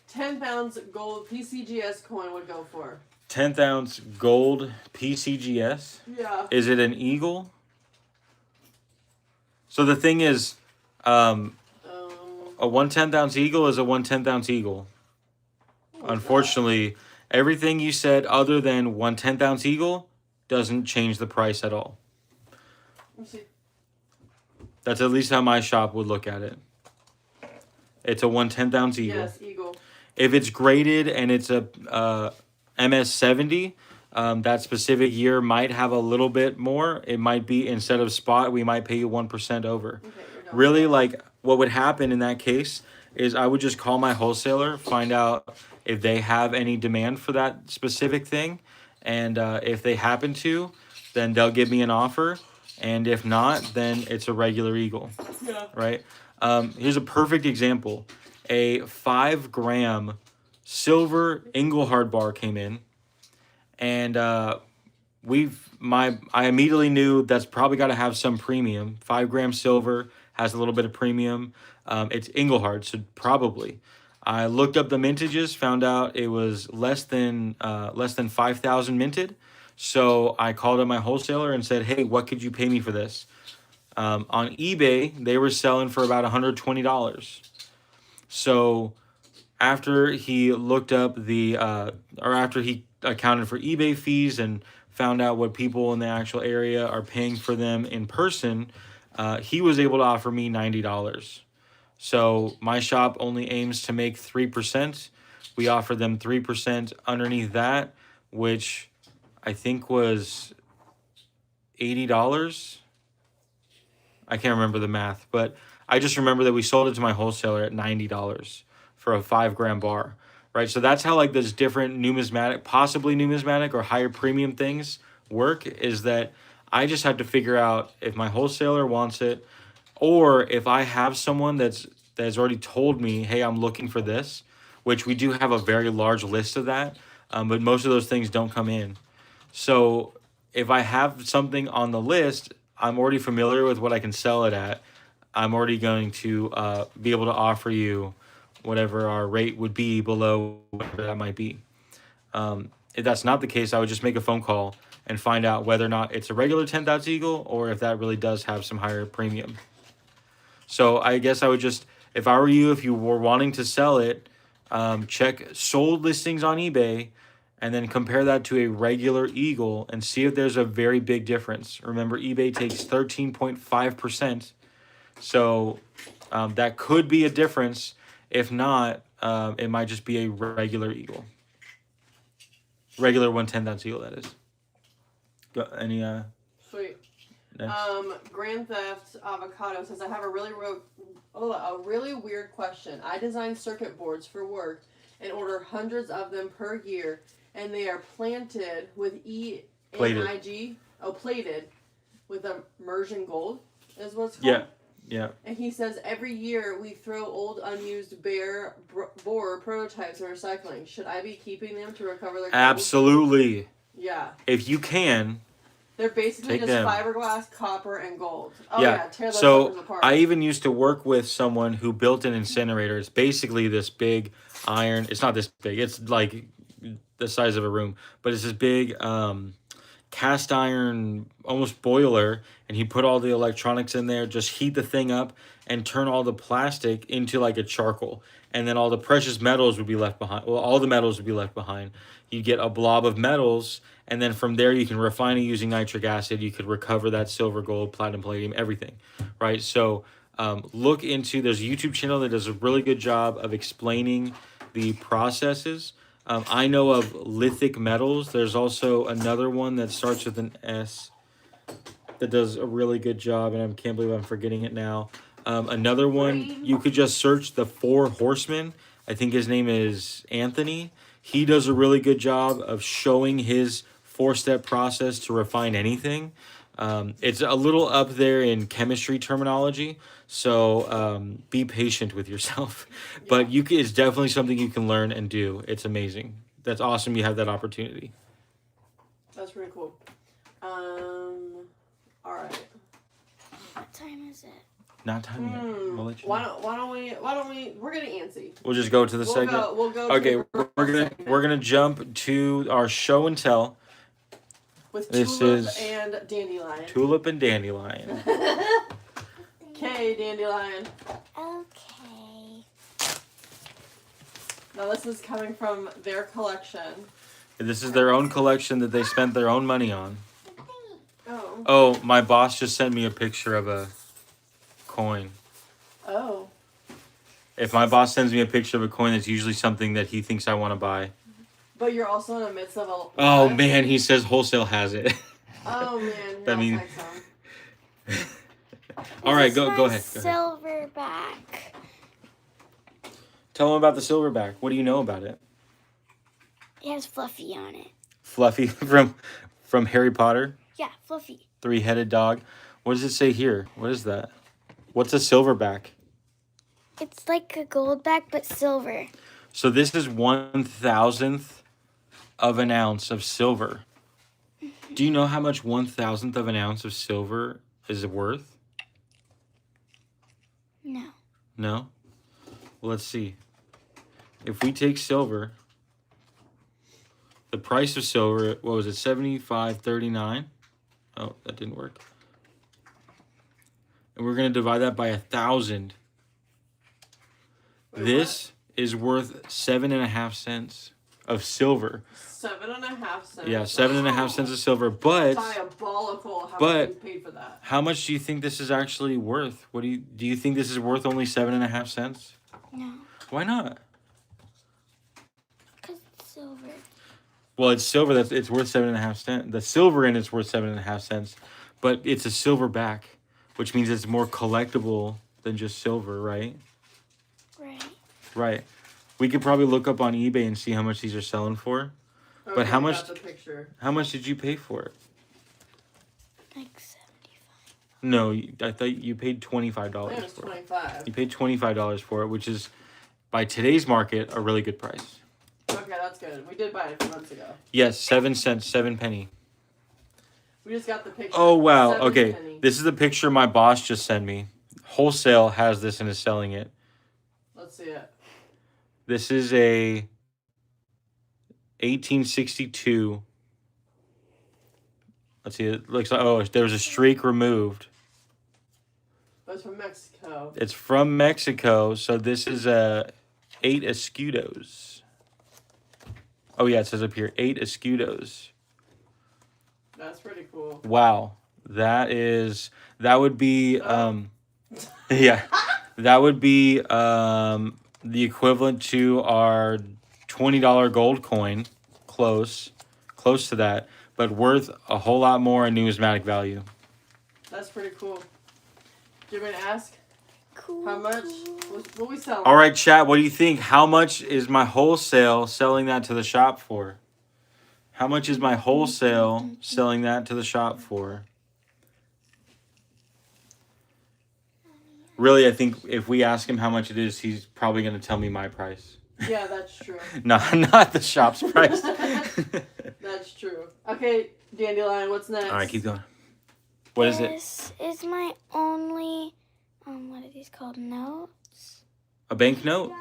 10 pounds gold PCGS coin would go for?" 10th ounce gold PCGS. Yeah. Is it an eagle? So the thing is, a 1/10 ounce eagle is a 1/10 ounce eagle. Unfortunately, everything you said other than 1/10 ounce eagle doesn't change the price at all. Let's see. That's at least how my shop would look at it. It's a 1/10 ounce eagle. Yes, eagle. If it's graded and it's a MS70, that specific year might have a little bit more. It might be, instead of spot, we might pay you 1% over. Okay, you're done. Really, like, what would happen in that case is I would just call my wholesaler, find out if they have any demand for that specific thing, and if they happen to, then they'll give me an offer, and if not, then it's a regular eagle. Yeah. Right? Here's a perfect example. A 5-gram silver Engelhard bar came in, and I immediately knew that's probably got to have some premium. 5-gram silver has a little bit of premium. It's Engelhard, so probably. I looked up the mintages, found out it was less than 5,000 minted. So I called up my wholesaler and said, "Hey, what could you pay me for this?" On eBay, they were selling for about $120. So after he looked up after he accounted for eBay fees and found out what people in the actual area are paying for them in person, he was able to offer me $90. So my shop only aims to make 3%. We offer them 3% underneath that, which I think was $80. I can't remember the math, but I just remember that we sold it to my wholesaler at $90 for a 5-gram bar, right? So that's how, like, those different possibly numismatic or higher premium things work, is that I just have to figure out if my wholesaler wants it, or if I have someone that's already told me, "Hey, I'm looking for this," which we do have a very large list of that, but most of those things don't come in. So if I have something on the list, I'm already familiar with what I can sell it at. I'm already going to be able to offer you whatever our rate would be below whatever that might be. If that's not the case, I would just make a phone call and find out whether or not it's a regular 10th ounce eagle or if that really does have some higher premium. So I guess I would just, if I were you, if you were wanting to sell it, check sold listings on eBay and then compare that to a regular eagle and see if there's a very big difference. Remember, eBay takes 13.5%. So that could be a difference. If not, it might just be a regular eagle. Regular 1/10 ounce eagle, that is. Any Sweet. next? Grand Theft Avocado says, I have a really weird question. I design circuit boards for work and order hundreds of them per year, and they are planted with ENIG. Plated with immersion gold is what it's called. Yeah. And he says every year we throw old unused bare bore prototypes in recycling. Should I be keeping them to recover their gold? Absolutely. Yeah. If you can. They're basically just them. fiberglass, copper, and gold. Oh Yeah. tear those So suckers apart. I even used to work with someone who built an incinerator. It's basically this big iron. It's not this big. It's like the size of a room, but it's this big cast iron, almost boiler, and he put all the electronics in there, just heat the thing up and turn all the plastic into like a charcoal, and then all the precious metals would be left behind. Well, all the metals would be left behind. You'd get a blob of metals, and then from there you can refine it using nitric acid. You could recover that silver, gold, platinum, palladium, everything, right? So look into, there's a YouTube channel that does a really good job of explaining the processes. I know of lithic metals. There's also another one that starts with an S that does a really good job, and I can't believe I'm forgetting it now. Another one, you could just search the 4 Horsemen. I think his name is Anthony. He does a really good job of showing his 4-step process to refine anything. It's a little up there in chemistry terminology, so be patient with yourself. But it's definitely something you can learn and do. It's amazing. That's awesome you have that opportunity. That's pretty cool. All right. What time is it? Not time yet. We'll let you know. Why don't we? We're getting antsy. We'll just go to the segment. We'll go. Okay, to we're gonna jump to our show and tell. With This Tulip is and Dandelion. Tulip and Dandelion. Okay, Dandelion. Okay. Now this is coming from their collection. This is their own collection that they spent their own money on. Oh. Oh, my boss just sent me a picture of coin. Oh. If my boss sends me a picture of a coin, that's usually something that he thinks I want to buy. But you're also in the midst of a. Oh live- man, he says wholesale has it. Oh man. That I'll means- text him. All right, This is go my ahead. Go ahead. Silverback. Tell him about the silverback. What do you know about it? It has Fluffy on it. Fluffy from Harry Potter, Yeah, Fluffy. three-headed dog. What does it say here? What is that? What's a silverback? It's like a goldback, but silver. So this is 1,000th of an ounce of silver. Do you know how much 1,000th of an ounce of silver is worth? No. No? Well, let's see. If we take silver, the price of silver, what was it, 75.39? Oh, that didn't work. And we're going to divide that by 1,000. Wait, This is worth 7.5 cents of silver. 7.5 cents. Yeah, 7.5 cents of silver. But Diabolical. How but- much you paid for that? how much do you think this is actually worth? What do you think this is worth only 7.5 cents? No. Why not? Because it's silver. Well, it's silver. It's worth 7.5 cents. The silver in it's worth 7.5 cents, but it's a silverback, which means it's more collectible than just silver, right? Right. Right. We could probably look up on eBay and see how much these are selling for. But how Okay, much- got the picture. How much did you pay for it? Like 75. No, I thought you paid $25 I think it was for it. 25. You paid $25 for it, which is, by today's market, a really good price. Okay, that's good. We did buy it a few months ago. Yes, 7 cents, 7 penny. We just got the picture. Oh, wow. 7 Okay. penny. This is the picture my boss just sent me. Wholesale has this and is selling it. Let's see it. This is a 1862. Let's see. It looks like, oh, there was a streak removed. That's from Mexico. It's from Mexico, so this is a 8 escudos. Oh yeah, it says up here 8 escudos. That's pretty cool. Wow, that would be yeah, that would be the equivalent to our $20 gold coin, close to that, but worth a whole lot more in numismatic value. That's pretty cool. Do you want me to ask Cool. how much? cool. What we selling? All right, chat, what do you think? How much is my wholesale selling that to the shop for? How much is my wholesale selling that to the shop for? Really, I think if we ask him how much it is, he's probably going to tell me my price. Yeah, that's true. Not the shop's price. That's true. Okay, Dandelion, what's next? All right, keep going. What is it? This is my only, what are these called? Notes? A banknote?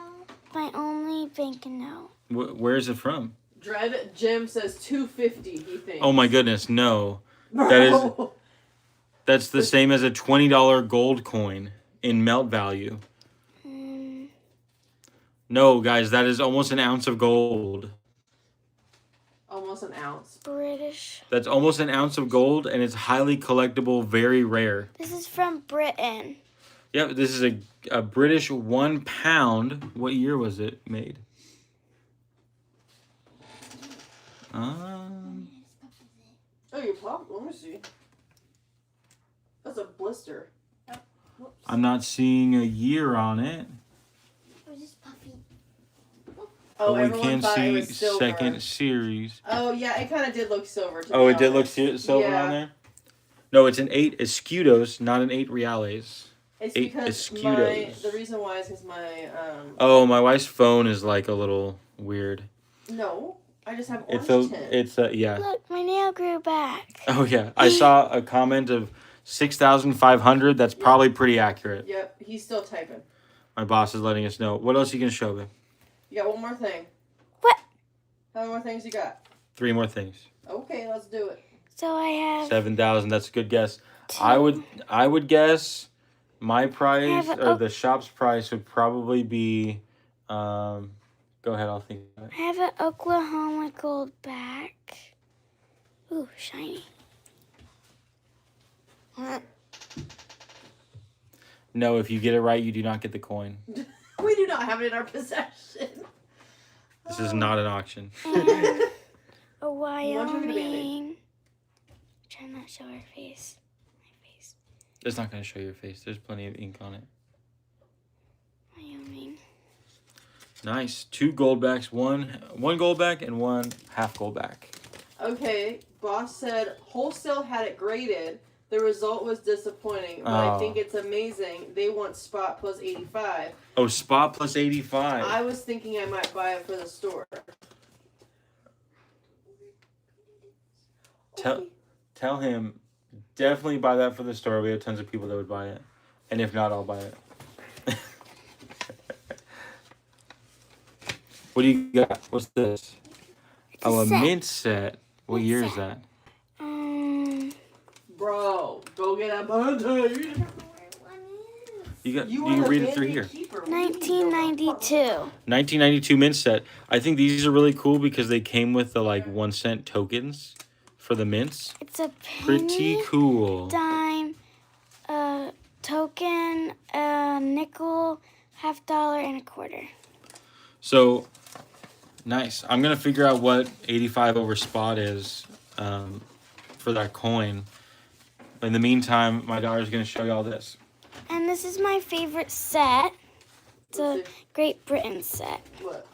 My only bank note. Where is it from? Dread Jim says 250. He thinks. Oh my goodness, no. Bro. that is- That's the same as a $20 gold coin in melt value. Mm, No, guys, that is almost an ounce of gold. Almost an ounce. British. That's almost an ounce of gold, and it's highly collectible, very rare. This is from Britain. Yep, this is a British 1 pound. What year was it made? Oh, you pop? Let me see. That's a blister. I'm not seeing a year on it. Oh, But we everyone can thought it see was silver. second series. Oh, yeah, it kind of did look silver. To Oh, be it did look honest. silver Yeah. on there? No, it's an 8 escudos, not an 8 reales. It's 8 because escudos. the reason why is because my Oh, my wife's phone is like a little weird. no, I just have orange tint. It's a, yeah. Look, my nail grew back. Oh, yeah. I saw a comment of 6,500. That's probably pretty accurate. Yep, he's still typing. My boss is letting us know. What else are you going to show me? You got one more thing. What? How many more things you got? 3 more things. Okay, let's do it. So I have 7,000. That's a good guess. two. I would guess my price have or the shop's price would probably be. Go ahead. I'll think. Of it. I have an Oklahoma gold back. Ooh, shiny. No, if you get it right, you do not get the coin. We do not have it in our possession. This is not an auction. And a want to read a Wyoming. Try not to show her face. My face. It's not going to show your face. There's plenty of ink on it. Wyoming. Nice. 2 gold backs, one gold back and 1 half gold back. Okay, boss said wholesale had it graded. The result was disappointing, but I Oh. think it's amazing. They want spot plus 85. Oh, spot plus 85. I was thinking I might buy it for the store. Tell him, definitely buy that for the store. We have tons of people that would buy it. And if not, I'll buy it. What do you got? What's this? It's a A set. mint set. What Mint year is set. that? Bro, go get a bunch. You You can read it through here. 1992. 1992 mint set. I think these are really cool because they came with the like 1-cent tokens for the mints. It's a Pretty penny, cool. dime, a token, a nickel, $50, and a quarter. So nice. I'm gonna figure out what 85 over spot is for that coin. In the meantime, my daughter's gonna show you all this. And this is my favorite set. It's a Great Britain set. What?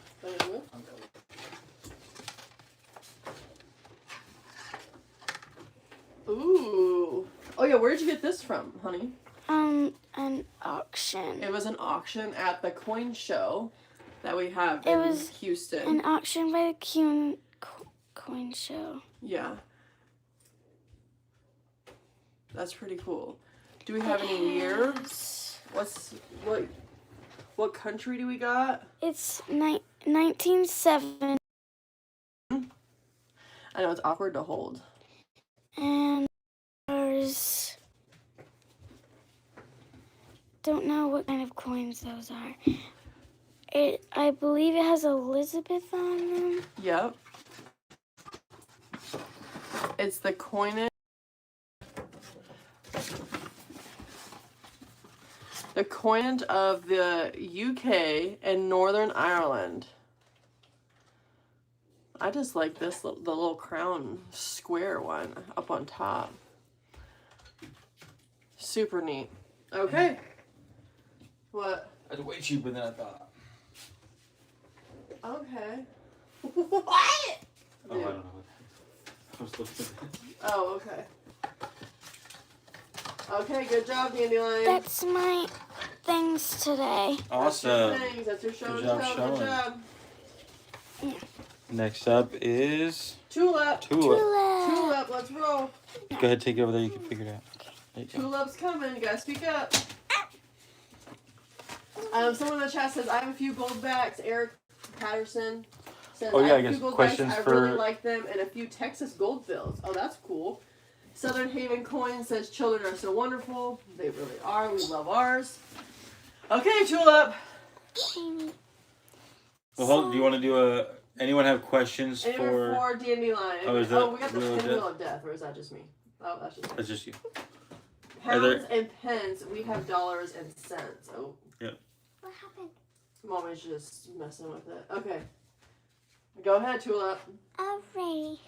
Ooh. Oh yeah, where'd you get this from, honey? An auction. It was an auction at the coin show that we have It in was Houston. An auction by the coin show. Yeah. That's pretty cool. Do we have any year? What country do we got? It's 1970, I know it's awkward to hold. and there's don't know what kind of coins those are. I believe it has Elizabeth on them. Yep. It's the coinage. The coinage of the UK and Northern Ireland. I just like this, the little crown square one up on top. Super neat. Okay. What? That's way cheaper than I thought. Okay. What? Oh, I don't know. I was looking at that. Oh, okay. Okay, good job, Dandelion. That's my things today. That's your Awesome. things. That's your show Good and job tell. showing. Good job. Next up is Tulip. Tulip. Tulip, let's roll. Go ahead, take it over there. You can figure it out. There you go. Tulip's coming. You gotta speak up. Someone in the chat says, I have a few gold backs. Eric Patterson says, Oh, yeah, I have I a few guess gold questions backs. I for- really like them. And a few Texas gold bills. Oh, that's cool. Southern Haven Coin says, children are so wonderful. They really are. We love ours. Okay, Tulip. Well, hold. Do you want to do anyone have questions Anyone for? for Dandelion? Oh, is that we got the Wheel of Pinwheel of Death, or is that just me? Oh, that's just me. That's just you. Pounds and pence, we have dollars and cents. Oh. Yep. What happened? Mommy's just messing with it. Okay. Go ahead, Tulip. Alrighty.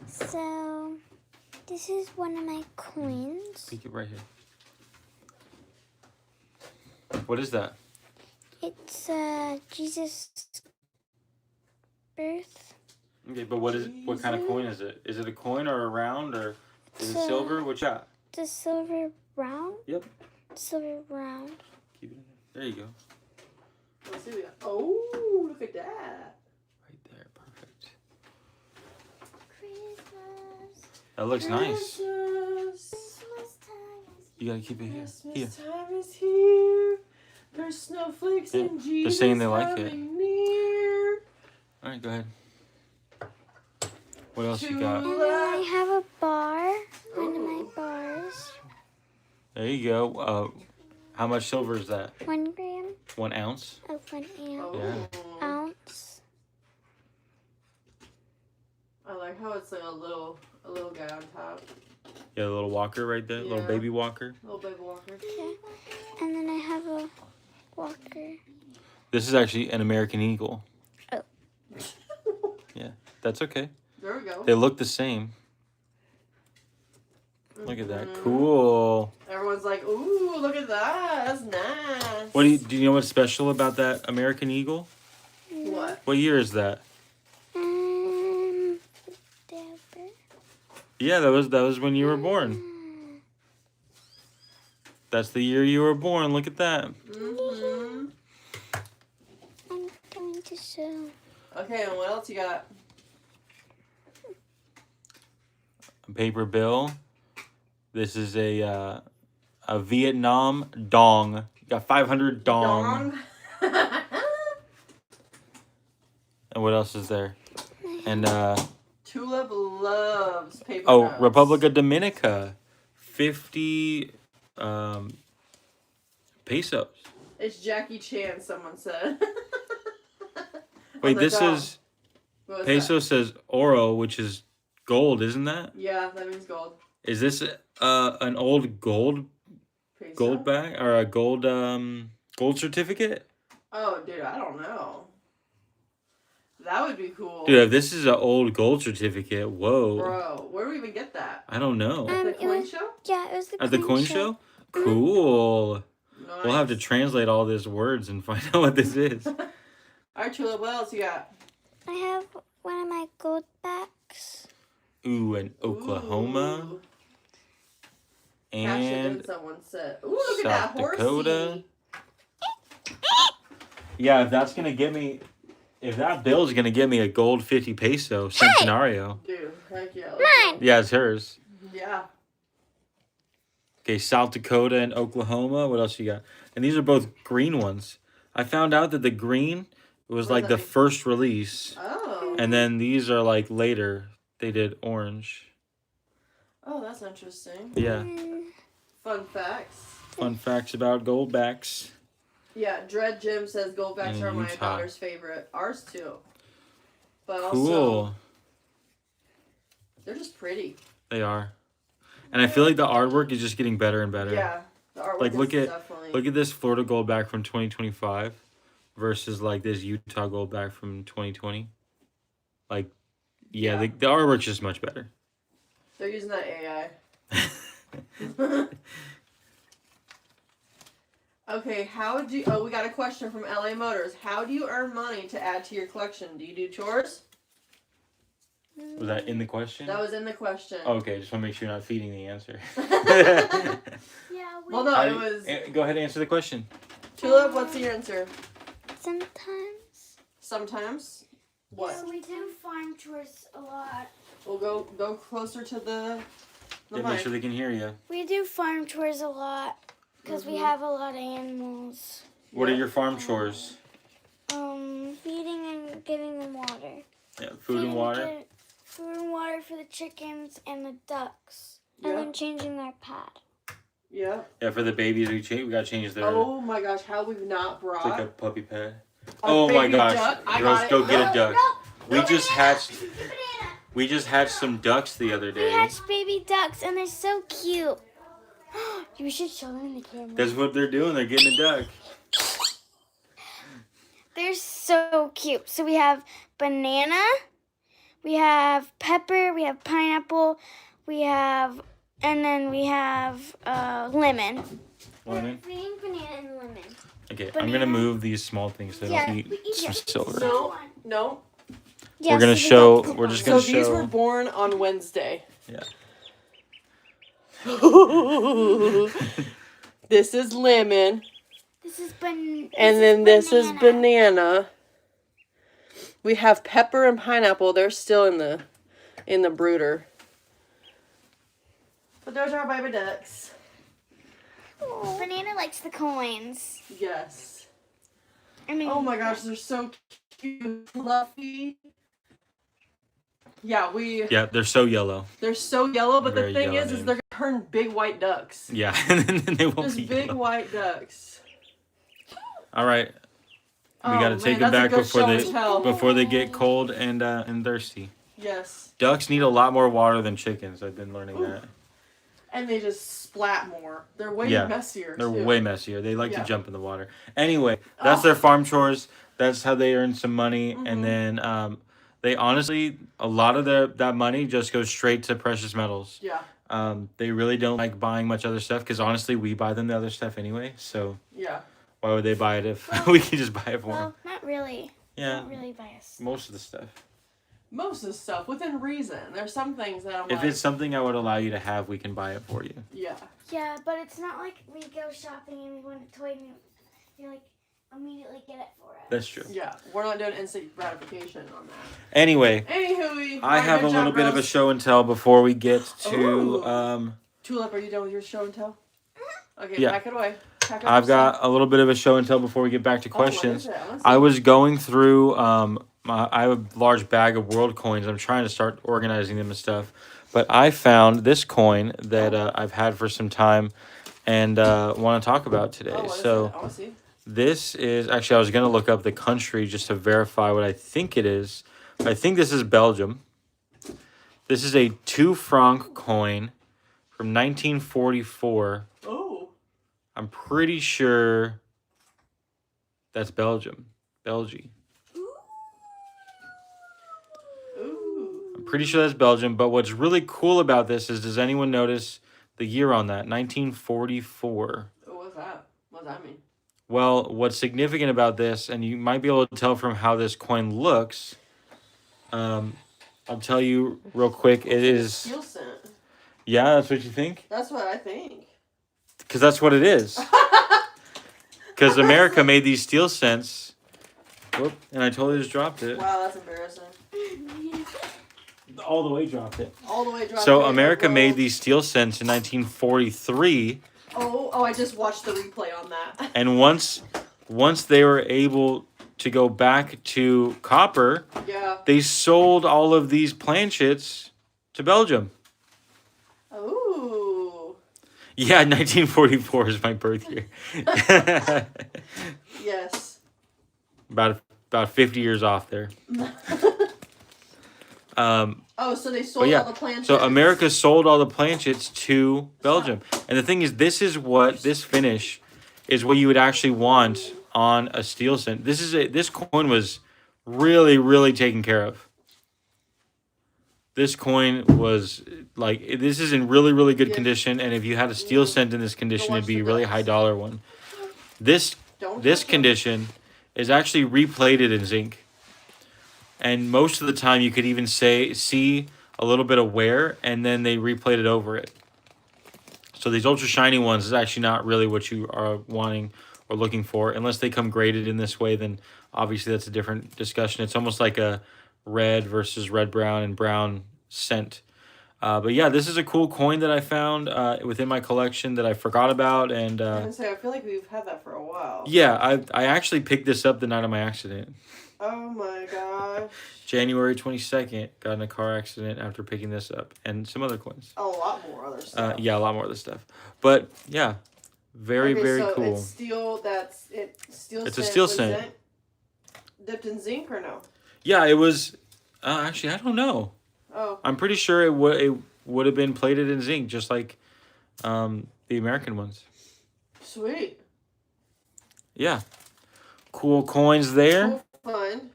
So, this is one of my coins. Peek it right here. What is that? It's Jesus' birth. Okay, but what kind of coin is it? Is it a coin or a round or is it It's, silver? What shot? The silver round. Yep. Silver round. Keep it in there. There you go. Let's see what we got. Oh, look at that. Right there. Perfect. Christmas. That looks nice. Christmas. Christmas time is You gotta keep it here. Here. Christmas time is here. There's snowflakes Yeah, and they're Jesus saying they like it. coming near. All right, go ahead. What else you And got? then I have a bar. One of my Ooh. bars. There you go. How much silver is that? 1 gram 1 ounce. of 1 Oh. Yeah. ounce. I like how it's like a little guy on top. Yeah, the little walker right there, little Yeah. baby walker. Little baby walker. Okay. And then I have a walker. This is actually an American Eagle. Oh. That's okay. There we go. They look the same. Look at that. Mhm. Cool. Everyone's like, ooh, look at that. That's nice. Do you know what's special about that American Eagle? What? What year is that? Whatever. Yeah, that was when you were born. That's the year you were born. Look at that. Mm-hmm. I'm going to show. Okay, and what else you got? A paper bill. This is a Vietnam dong. You got 500 dong. And what else is there? And Tulip loves paper oh, notes. Republic of Dominica, 50 pesos. It's Jackie Chan, someone said. Wait, On the this dog. is What was peso says oro, which is gold, isn't that? that? Yeah, that means gold. Is this an old gold Peso? bag or a gold certificate? Oh, dude, I don't know. That would be cool. Dude, if this is an old gold certificate, whoa. Bro, where do we even get that? I don't know. At the it coin was- show? Yeah, it was the At the coin show? Cool. Nice. We'll have to translate all these words and find out what this is. All right, Tulip, what else you got? I have one of my gold backs. Ooh, and Oklahoma. Ooh. Cash it in, And someone said. Ooh, look at South that horsey. Dakota. Yeah, if that's gonna get me, if that bill is gonna get me a gold 50 peso centenario. Dude, heck yeah. Mine. Yeah, it's hers. Yeah. Okay, South Dakota and Oklahoma. What else you got? And these are both green ones. I found out that the green was What like does the that mean? first release, Oh. and then these are like later. They did orange. Oh, that's interesting. Yeah. Fun facts. Fun facts about goldbacks. Yeah, Dread Jim says goldbacks In are my Utah. daughter's favorite. Ours too. But Cool. also, they're just pretty. They are. And I feel like the artwork is just getting better and better. Yeah. The artwork Like, is look at- definitely... Look at this Florida goldback from 2025 versus like this Utah goldback from 2020. Like, yeah, Yeah. the artwork's just much better. They're using that AI. Okay, we got a question from LA Motors. How do you earn money to add to your collection? Do you do chores? Was that in the question? That was in the question. Okay, just want to make sure you're not feeding the answer. Yeah, Well, no, it was... Go ahead and answer the question. Tulip, what's your answer? sometimes. Sometimes? What? we do farm chores a lot. We'll go closer to the Yeah, make mic. sure they can hear you. We do farm chores a lot because we have a lot of animals. What Yeah. are your farm chores? Feeding and getting them water. Yeah, food and water. Food and water for the chickens and the ducks. Yeah. And then changing their pad. Yeah. Yeah, for the babies, we got to change their Oh my gosh, how we've not it's like a brought puppy pad. a Oh my baby gosh, duck. I girls, got go it. get a No, duck. No, We just hatched some ducks the other We day. hatched baby ducks and they're so cute. You should show them in the camera. That's what they're doing. They're getting a duck. They're so cute. So we have banana, we have pepper, we have pineapple, and then we have lemon. Lemon. We're eating banana and lemon. Okay, I'm Banana. gonna move these small things so they don't eat we eat some it. silver. No, no. Yeah, We're gonna so we show. don't- We're just So gonna these were show. born on Wednesday. Yeah. This is lemon, This is and then this is banana. We have pepper and pineapple. They're still in the brooder. But those are our baby ducks. Banana likes the coins. Yes. I mean, Oh my gosh, they're so cute, fluffy. Yeah, Yeah, they're so yellow. they're so yellow, but the Very thing yellow, is dude. they're gonna turn big white ducks. Yeah, and then they won't Just be big yellow. white ducks. All right, we Oh, gotta man, take them that's a back good before show they and tell. get cold and thirsty. Yes. Ducks need a lot more water than chickens. I've been learning that. And they just splat more. They're way Yeah, messier. They're too. way messier. They like Yeah. to jump in the water. Anyway, that's their farm chores. That's how they earn some money. Mhm. And then they honestly, a lot of that money just goes straight to precious metals. Yeah. They really don't like buying much other stuff because honestly, we buy them the other stuff anyway. So Yeah. why would they buy it if Well- we can just buy it for them? Well, not really. Yeah, Not really biased. most of the stuff. Most of the stuff within reason. There's some things that I'm If like, it's something I would allow you to have, we can buy it for you. yeah. Yeah, but it's not like we go shopping and we want a toy and you like immediately get it for us. That's true. Yeah. We're not doing instant gratification on that. Anyway, Anywho, I have a little bit of a show and tell before we get to. Ooh. Tulip, are you done with your show and tell? Okay, Yeah. pack it away. Pack up I've your stuff. got a little bit of a show and tell before we get back to Oh, what questions. is it? Let's I see. was going through. I have a large bag of world coins. I'm trying to start organizing them and stuff. But I found this coin that I've had for some time, and want to talk about today. Oh, what is So it? I want to see. this is actually I was going to look up the country just to verify what I think it is. I think this is Belgium. This is a 2 franc coin from 1944. Oh. I'm pretty sure that's Belgium. Belgium. Ooh. I'm pretty sure that's Belgium. But what's really cool about this is, does anyone notice the year on that? 1944. Oh, what's that? What does that mean? Well, what's significant about this, and you might be able to tell from how this coin looks, I'll tell you real quick. It is. Steel cent. Yeah, that's what you think? That's what I think. Because that's what it is. Because America made these steel cents. Whoop, and I totally just dropped it. Wow, that's embarrassing. All the way dropped it. All the way dropped. So it. America Well, made these steel cents in 1943, Oh! I just watched the replay on that. and once they were able to go back to copper, Yeah. they sold all of these planchets to Belgium. Ooh. Yeah, 1944 is my birth year. Yes. about 50 years off there. Oh, so they sold yeah, all the planches. So America sold all the planchets to Belgium. And the thing is, this finish is what you would actually want on a steel cent. This coin was really, really taken care of. This coin was this is in really, really good Yeah. condition. And if you had a steel cent in this condition, watch it'd be the a really dust. high dollar one. This Don't this touch 'em. condition is actually replated in zinc. And most of the time you could even see a little bit of wear, and then they replated over it. So these ultra shiny ones is actually not really what you are wanting or looking for. Unless they come graded in this way, then obviously that's a different discussion. It's almost like a red versus red brown and brown scent. But yeah, this is a cool coin that I found within my collection that I forgot about. And I was gonna say, I feel like we've had that for a while. yeah, I actually picked this up the night of my accident. Oh my gosh. January 22nd, got in a car accident after picking this up, and some other coins. A lot more other stuff. Yeah, a lot more of this stuff. But yeah, very, very so cool. It's steel. It's a steel was cent. zinc- dipped in zinc or no? Yeah, it was. Actually, I don't know. Oh. I'm pretty sure it would have been plated in zinc, just like the American ones. Sweet. Yeah, cool coins there. Cool fun.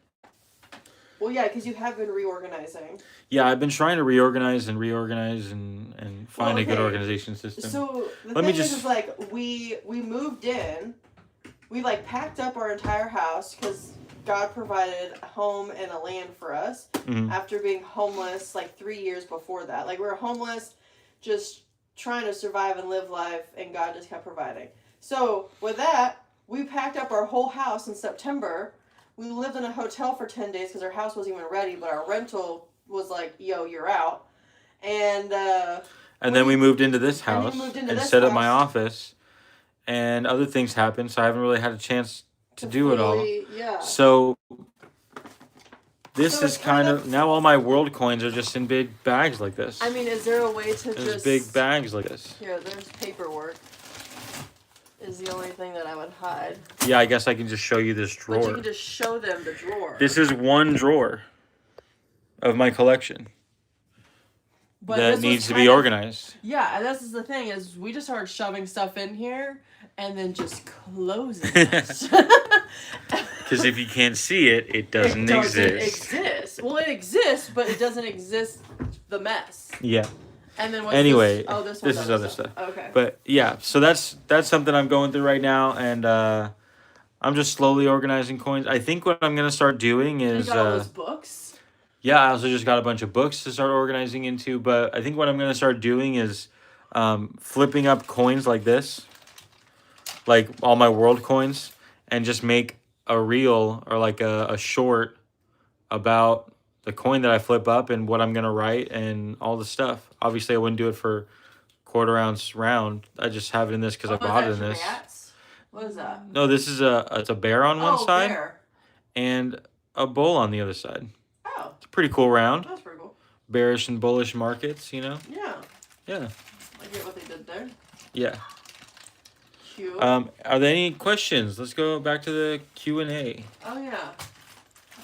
Well, yeah, because you have been reorganizing. Yeah, I've been trying to reorganize and find a good okay. organization system. So the Let me thing is just- like we moved in, we like packed up our entire house because God provided a home and a land for us Mhm. after being homeless like 3 years before that. Like we were homeless, just trying to survive and live life, and God just kept providing. So with that, we packed up our whole house in September. We lived in a hotel for 10 days because our house wasn't even ready, but our rental was like, yo, you're out. And then we moved into this And then house you moved into and this set up my house. office, and other things happened, so I haven't really had a chance to do it all. fully- Yeah. So this So is it's kind kind of now all my world coins are just in big bags like this. I mean, is there a way to There's just big bags like this. Here, there's paperwork. Is the only thing that I would hide. Yeah, I guess I can just show you this But you drawer. can just show them the drawer. This is one drawer of my collection. But that this was needs to kind be of- organized. Yeah, and this is the thing is we just started shoving stuff in here and then just closing it. Because if you can't see it, it doesn't exist. Well, it exists, but it doesn't exist. The mess. Yeah. And then what's Anyway, this? Oh, this this one's is other stuff. Okay. But yeah, so that's something I'm going through right now, and I'm just slowly organizing coins. I think what I'm gonna start doing You is got all those books. yeah, I also just got a bunch of books to start organizing into. But I think what I'm gonna start doing is flipping up coins like this, like all my world coins, and just make a reel or like a short about the coin that I flip up and what I'm gonna write and all the stuff. Obviously, I wouldn't do it for quarter ounce round. I just have it in this because I bought it in this. Rats? What is that? No, this is it's a bear on one side Bear. and a bull on the other side. Oh, It's a pretty cool round. that's pretty cool. Bearish and bullish markets, you know. Yeah, Yeah, I get what they did there. yeah. Cute. Are there any questions? Let's go back to the Q&A. Oh yeah.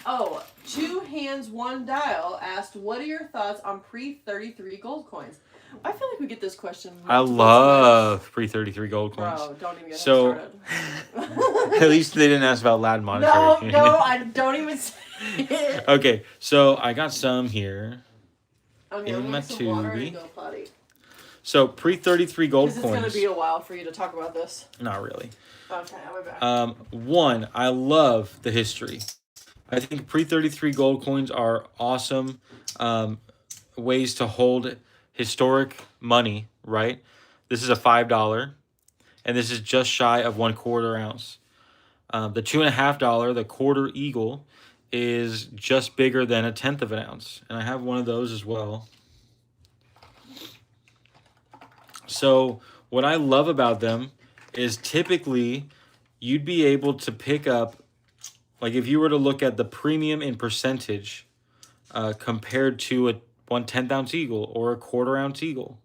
Oh, Two Hands One Dial asked, "What are your thoughts on pre-33 gold coins?" I feel like we get this question. I multiple love pre-33 gold times. coins. Bro, don't even get So- started. At least they didn't ask about lad monetary. No, I don't even say it. Okay, so I got some here. Okay, In I'm my gonna get some water tubie. and go potty. So pre-33 gold Because it's gonna coins. be a while for you to talk about this. Not really. Okay, I'll be back. One, I love the history. I think pre-33 gold coins are awesome ways to hold historic money, right? This is a $5, and this is just shy of 1/4 ounce. The $2.50, the quarter eagle, is just bigger than 1/10 of an ounce, and I have one of those as well. So what I love about them is typically you'd be able to pick up, like if you were to look at the premium in percentage compared to a 1/10 ounce eagle or a quarter ounce eagle,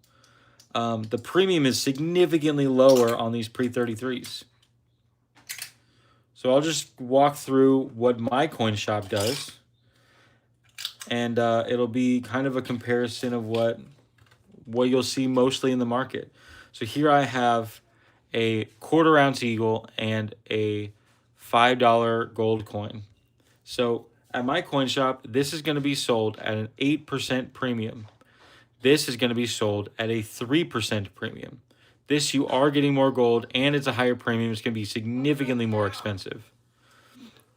the premium is significantly lower on these pre-33s. So I'll just walk through what my coin shop does, and it'll be kind of a comparison of what you'll see mostly in the market. So here I have a quarter ounce eagle and a $5 gold coin. So at my coin shop, this is going to be sold at an 8% premium. This is going to be sold at a 3% premium. This, you are getting more gold and it's a higher premium. It's going to be significantly more expensive.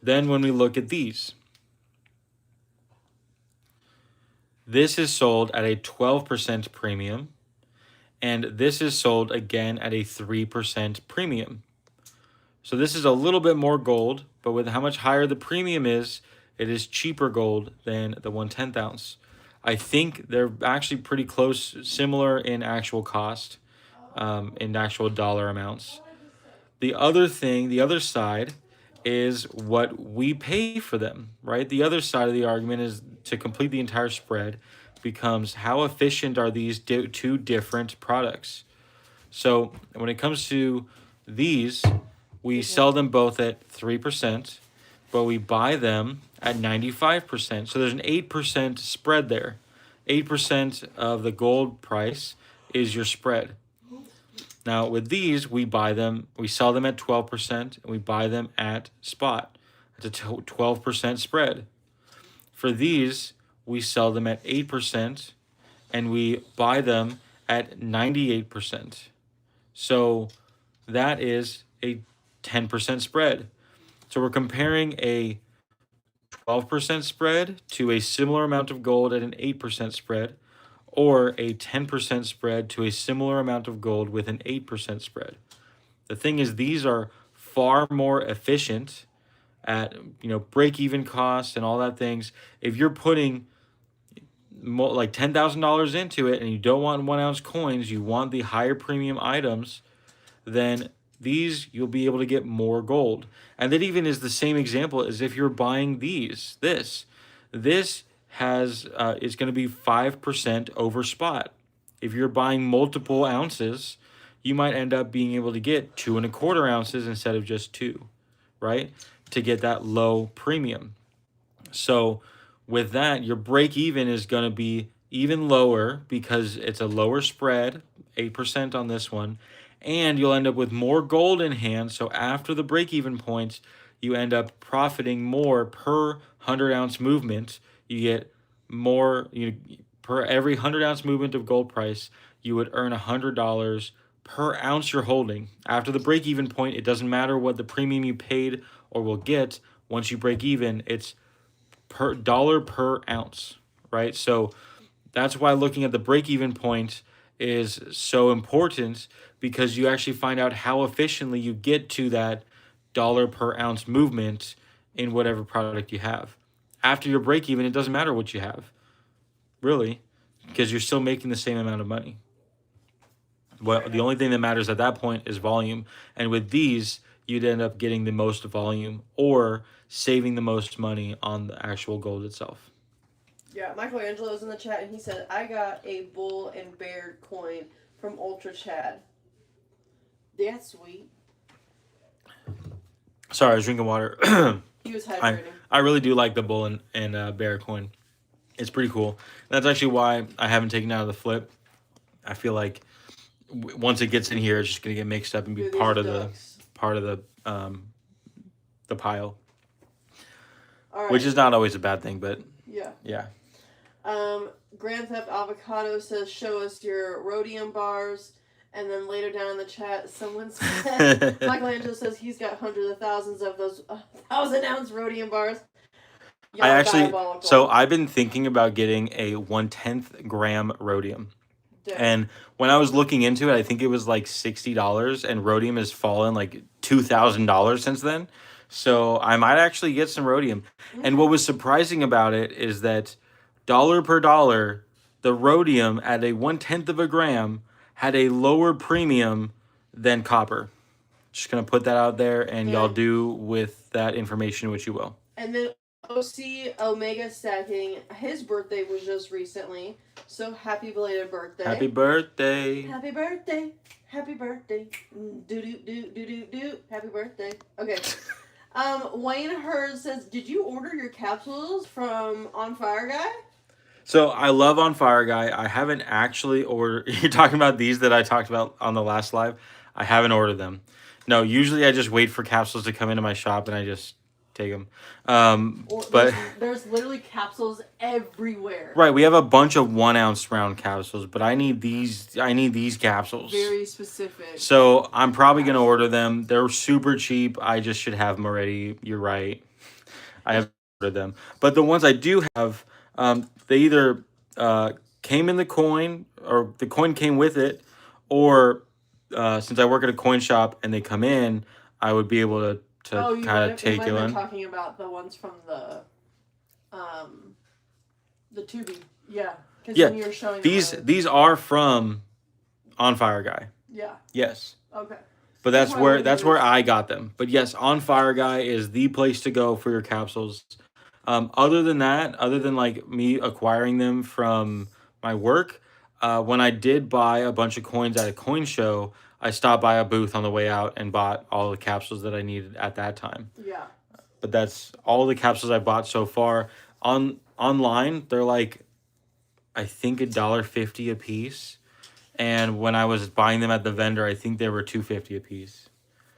Then when we look at these, this is sold at a 12% premium, and this is sold again at a 3% premium. So this is a little bit more gold, but with how much higher the premium is, it is cheaper gold than the 1/10 ounce. I think they're actually pretty close, similar in actual cost, in actual dollar amounts. The other thing, the other side, is what we pay for them, right? The other side of the argument is to complete the entire spread becomes how efficient are these two different products. So when it comes to these, we sell them both at 3%, but we buy them at 95%. So there's an 8% spread there. 8% of the gold price is your spread. Now with these, we sell them at 12%, and we buy them at spot. It's a 12% spread. For these, we sell them at 8%, and we buy them at 98%. So that is a 10% spread. So we're comparing a 12% spread to a similar amount of gold at an 8% spread, or a 10% spread to a similar amount of gold with an 8% spread. The thing is, these are far more efficient at, break-even costs and all that things. If you're putting like $10,000 into it and you don't want 1 ounce coins, you want the higher premium items, then these you'll be able to get more gold. And that even is the same example as if you're buying this has is going to be 5% over spot. If you're buying multiple ounces, you might end up being able to get 2 1/4 ounces instead of just 2, right? To get that low premium. So with that, your break even is going to be even lower because it's a lower spread, 8% on this one, and you'll end up with more gold in hand. So after the break even point, you end up profiting more per 100 ounce movement. You get more, per every 100 ounce movement of gold price, you would earn $100 per ounce you're holding. After the break even point, it doesn't matter what the premium you paid or will get. Once you break even, it's per dollar per ounce, right? So that's why looking at the break even point is so important, because you actually find out how efficiently you get to that dollar per ounce movement in whatever product you have. After your break even, it doesn't matter what you have, really, because you're still making the same amount of money. Well, the only thing that matters at that point is volume. And with these, you'd end up getting the most volume or saving the most money on the actual gold itself. Yeah, Michelangelo's in the chat, and he said, I got a bull and bear coin from Ultra Chad. That's sweet. Sorry, I was drinking water. He was hydrating. I really do like the bull and bear coin. It's pretty cool. That's actually why I haven't taken it out of the flip. I feel like once it gets in here, it's just gonna get mixed up and be part of the pile. All right. Which is not always a bad thing, but yeah. Grand Theft Avocado says, show us your rhodium bars. And then later down in the chat, someone said, Michelangelo says he's got hundreds of thousands of those 1,000-ounce rhodium bars. So I've been thinking about getting a 1/10 gram rhodium. Damn. And when I was looking into it, I think it was like $60, and rhodium has fallen like $2,000 since then. So I might actually get some rhodium. Mm-hmm. And what was surprising about it is that dollar per dollar, the rhodium at a 1/10 of a gram had a lower premium than copper. Just gonna put that out there, and y'all do with that information what you will. And then OC Omega Stacking, his birthday was just recently, so happy belated birthday. Happy birthday. Happy birthday. Happy birthday. Do do do do do do. Happy birthday. Okay. Wayne Hurd says, did you order your capsules from On Fire Guy? So I love On Fire Guy. I haven't actually ordered. You're talking about these that I talked about on the last live. I haven't ordered them. No, usually I just wait for capsules to come into my shop and I just take them. But there's literally capsules everywhere. Right, we have a bunch of 1 ounce round capsules, but I need these. I need these capsules. Very specific. So I'm probably gonna order them. They're super cheap. I just should have them already. You're right. I have ordered them, but the ones I do have. They either came in the coin, or the coin came with it, or since I work at a coin shop and they come in, I would be able to kind of take you in. Talking about the ones from the Tubi, yeah. Yeah, you were showing these are from On Fire Guy. Yeah. Yes. Okay. But that's where I got them. But yes, On Fire Guy is the place to go for your capsules. Other than that, other than like me acquiring them from my work, when I did buy a bunch of coins at a coin show, I stopped by a booth on the way out and bought all the capsules that I needed at that time. Yeah. But that's all the capsules I bought so far. Online, they're like, I think $1.50 a piece. And when I was buying them at the vendor, I think they were $2.50 a piece.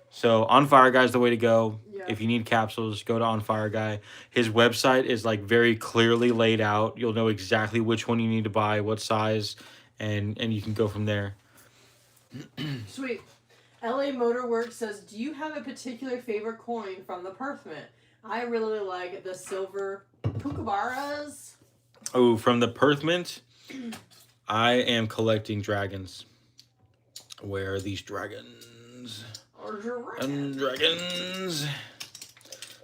So On Fire Guy is the way to go. Yeah. If you need capsules, go to On Fire Guy. His website is like very clearly laid out. You'll know exactly which one you need to buy, what size, and you can go from there. Sweet. LA Motorworks says, do you have a particular favorite coin from the Perth Mint? I really like the silver kookaburras. Oh, from the Perth Mint? I am collecting dragons. Where are these dragons? Dragons.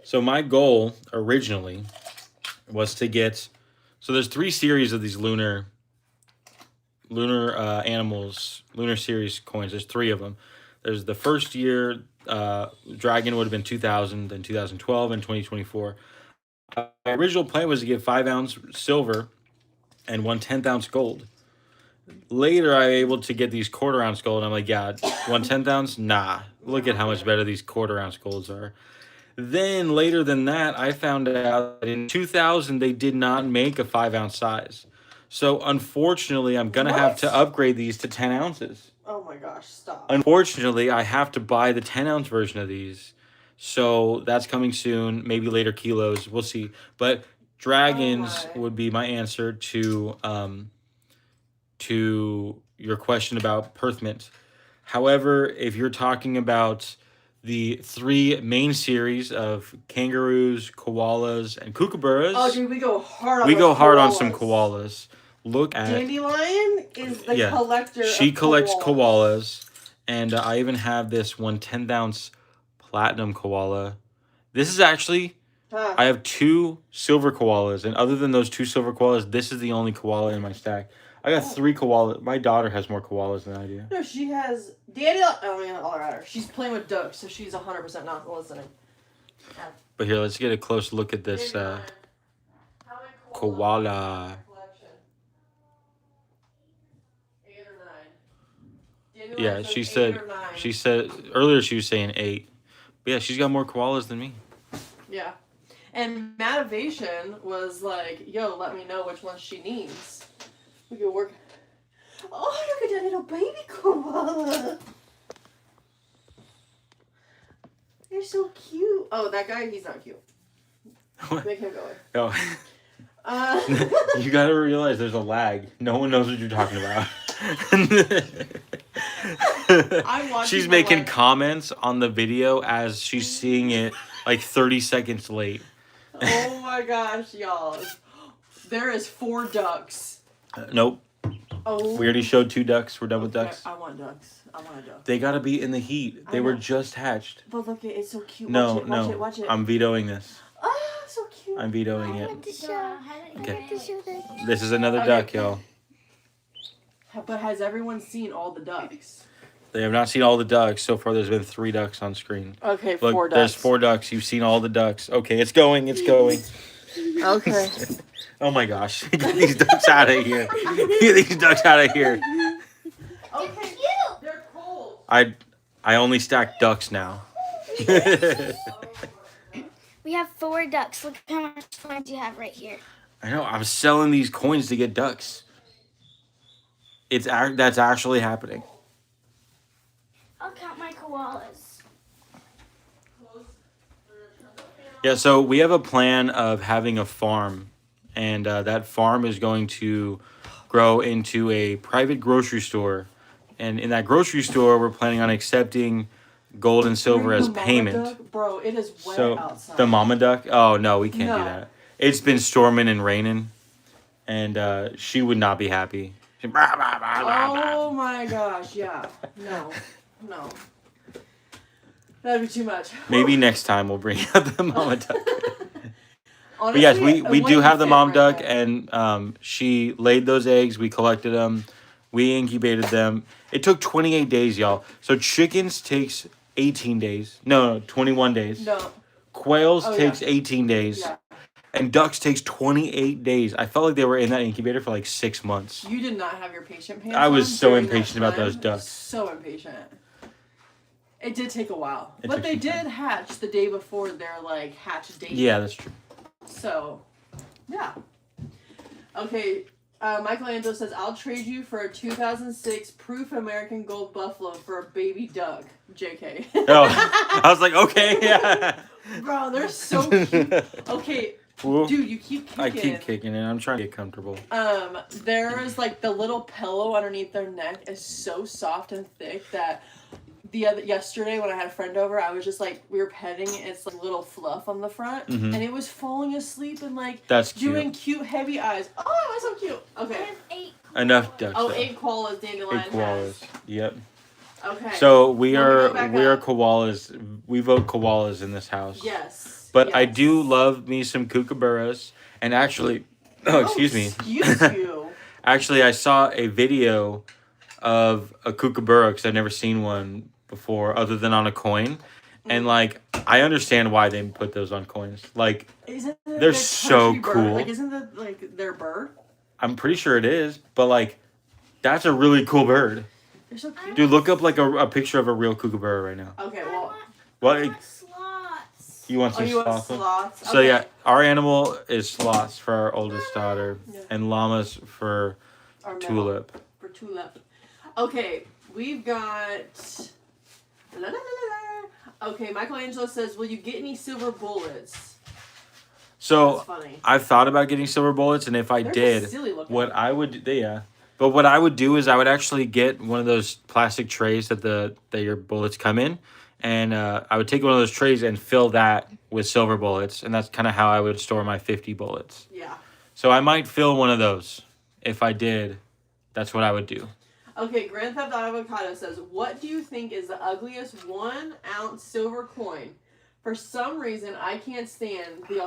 So my goal originally was to get. So there's 3 series of these lunar animals, lunar series coins. There's 3 of them. There's the first year dragon would have been 2000, then 2012, and 2024. My original plan was to get 5 ounce silver and 1/10 ounce gold. Later, I was able to get these 1/4 ounce gold. And I'm like, yeah, 1/10 ounce? Nah. Look at how much better these 1/4 ounce golds are. Then later than that, I found out that in 2000, they did not make a 5 ounce size. So unfortunately, I'm gonna have to What? upgrade these to 10 ounces. Oh my gosh, stop. Unfortunately, I have to buy the 10-ounce version of these. So that's coming soon, maybe later kilos. We'll see. But dragons my. would be my answer to your question about Perth Mint. However, if you're talking about the three main series of kangaroos, koalas, and kookaburras, Oh, dude, we go hard on we those go hard on some koalas. koalas. Look at Dandelion is the collector she of collects koalas. koalas, and I even have this 10-ounce platinum koala. This is actually Huh. I have 2 silver koalas, and other than those 2 silver koalas, this is the only koala in my stack. I got 3 koalas. My daughter has more koalas than I do. No, she has Dandelion. Oh, man, all right. She's playing with ducks, so she's 100% not listening. But here, let's get a close look at this koala. Yeah, she said earlier she was saying 8. But yeah, she's got more koalas than me. Yeah. And Motivation was like, yo, let me know which ones she needs. We could work. Oh, look at that little baby koala. They're so cute. Oh, that guy, he's not cute. What? Make him go away. Oh. You gotta realize there's a lag. No one knows what you're talking about. She's making comments on the video as she's seeing it like 30 seconds late. Oh my gosh, y'all. There is 4 ducks. Nope. Oh. We already showed 2 ducks. We're done with ducks. I want ducks. I want a duck. They gotta be in the heat. They were just hatched. But look, it's so cute. No, Watch it. I'm vetoing this. Oh, so cute. I'm vetoing it. Okay. This is another Okay. duck, y'all. But has everyone seen all the ducks? They have not seen all the ducks. So far, there's been 3 ducks on screen. Okay, Look, 4 ducks. there's 4 ducks. You've seen all the ducks. Okay, it's going. Okay. Oh my gosh. Get these ducks out of here. Get these ducks out of here. Okay. They're cold. I only stack ducks now. We have 4 ducks. Look how much coins you have right here. I know. I'm selling these coins to get ducks. That's actually happening. I'll count my koalas. Yeah, so we have a plan of having a farm, and that farm is going to grow into a private grocery store. And in that grocery store, we're planning on accepting gold and silver as payment. Duck? Bro, it is wet So outside. the mama duck? Oh no, we can't No. do that. It's been storming and raining, and she would not be happy. Oh my gosh, yeah. No. That'd be too much. Maybe next time we'll bring out the mama duck. But Honestly, yes, it we do wouldn't have the fit mom right duck, there. and she laid those eggs. We collected them. We incubated them. It took 28 days, y'all. So chickens takes 18 days. No, 21 days. No. Quails Oh, takes yeah. 18 days. Yeah. And ducks takes 28 days. I felt like they were in that incubator for like 6 months. You did not have your patient pants I was on so during that impatient about time. those ducks. So impatient. It did take a while. It But took they some did time. hatch the day before their like hatch date. Yeah, that's true. So, yeah. Okay, Michelangelo says, I'll trade you for a 2006 Proof American Gold Buffalo for a baby duck. JK. Oh, I was like, okay, yeah. Bro, they're so cute. Okay, Ooh, dude, you keep kicking. I keep kicking it. I'm trying to get comfortable. There is like the little pillow underneath their neck is so soft and thick that yesterday when I had a friend over, I was just like, we were petting its like little fluff on the front, Mhm. and it was falling asleep and like That's cute. doing cute heavy eyes. Oh, it was so cute. I Okay. have 8. Enough ducks. Oh, though. 8 koalas Dandelion 8 koalas. has. Yep. Okay. So we Let me are go back we are up. koalas. We vote koalas in this house. Yes. But I yes. do love me some kookaburras. And actually, excuse me. Excuse you. Actually, I saw a video of a kookaburra because I've never seen one before other than on a coin. And like, I understand why they put those on coins. Like, Isn't it They're their so country bird? cool. Like, isn't that like their bird? I'm pretty sure it is. But like, that's a really cool bird. They're so cute. Dude, look up like a picture of a real kookaburra right now. Okay, I well, want, Well, I want slots. You want some you want sloth? sloths? So Okay. yeah, our animal is sloths for our oldest daughter, Yeah. and llamas for Our male. Tulip. For Tulip. Okay, we've got. La, la, la, la, la. Okay, Michelangelo says, "Will you get any silver bullets?" So That's funny. I've thought about getting silver bullets, and if I They're did, just silly looking. what I would yeah, but what I would do is I would actually get one of those plastic trays that your bullets come in, and I would take one of those trays and fill that with silver bullets, and that's kind of how I would store my 50 bullets. Yeah. So I might fill one of those. If I did, that's what I would do. Okay, Grand Theft Auto Avocado says, "What do you think is the ugliest 1 ounce silver coin? For some reason, I can't stand the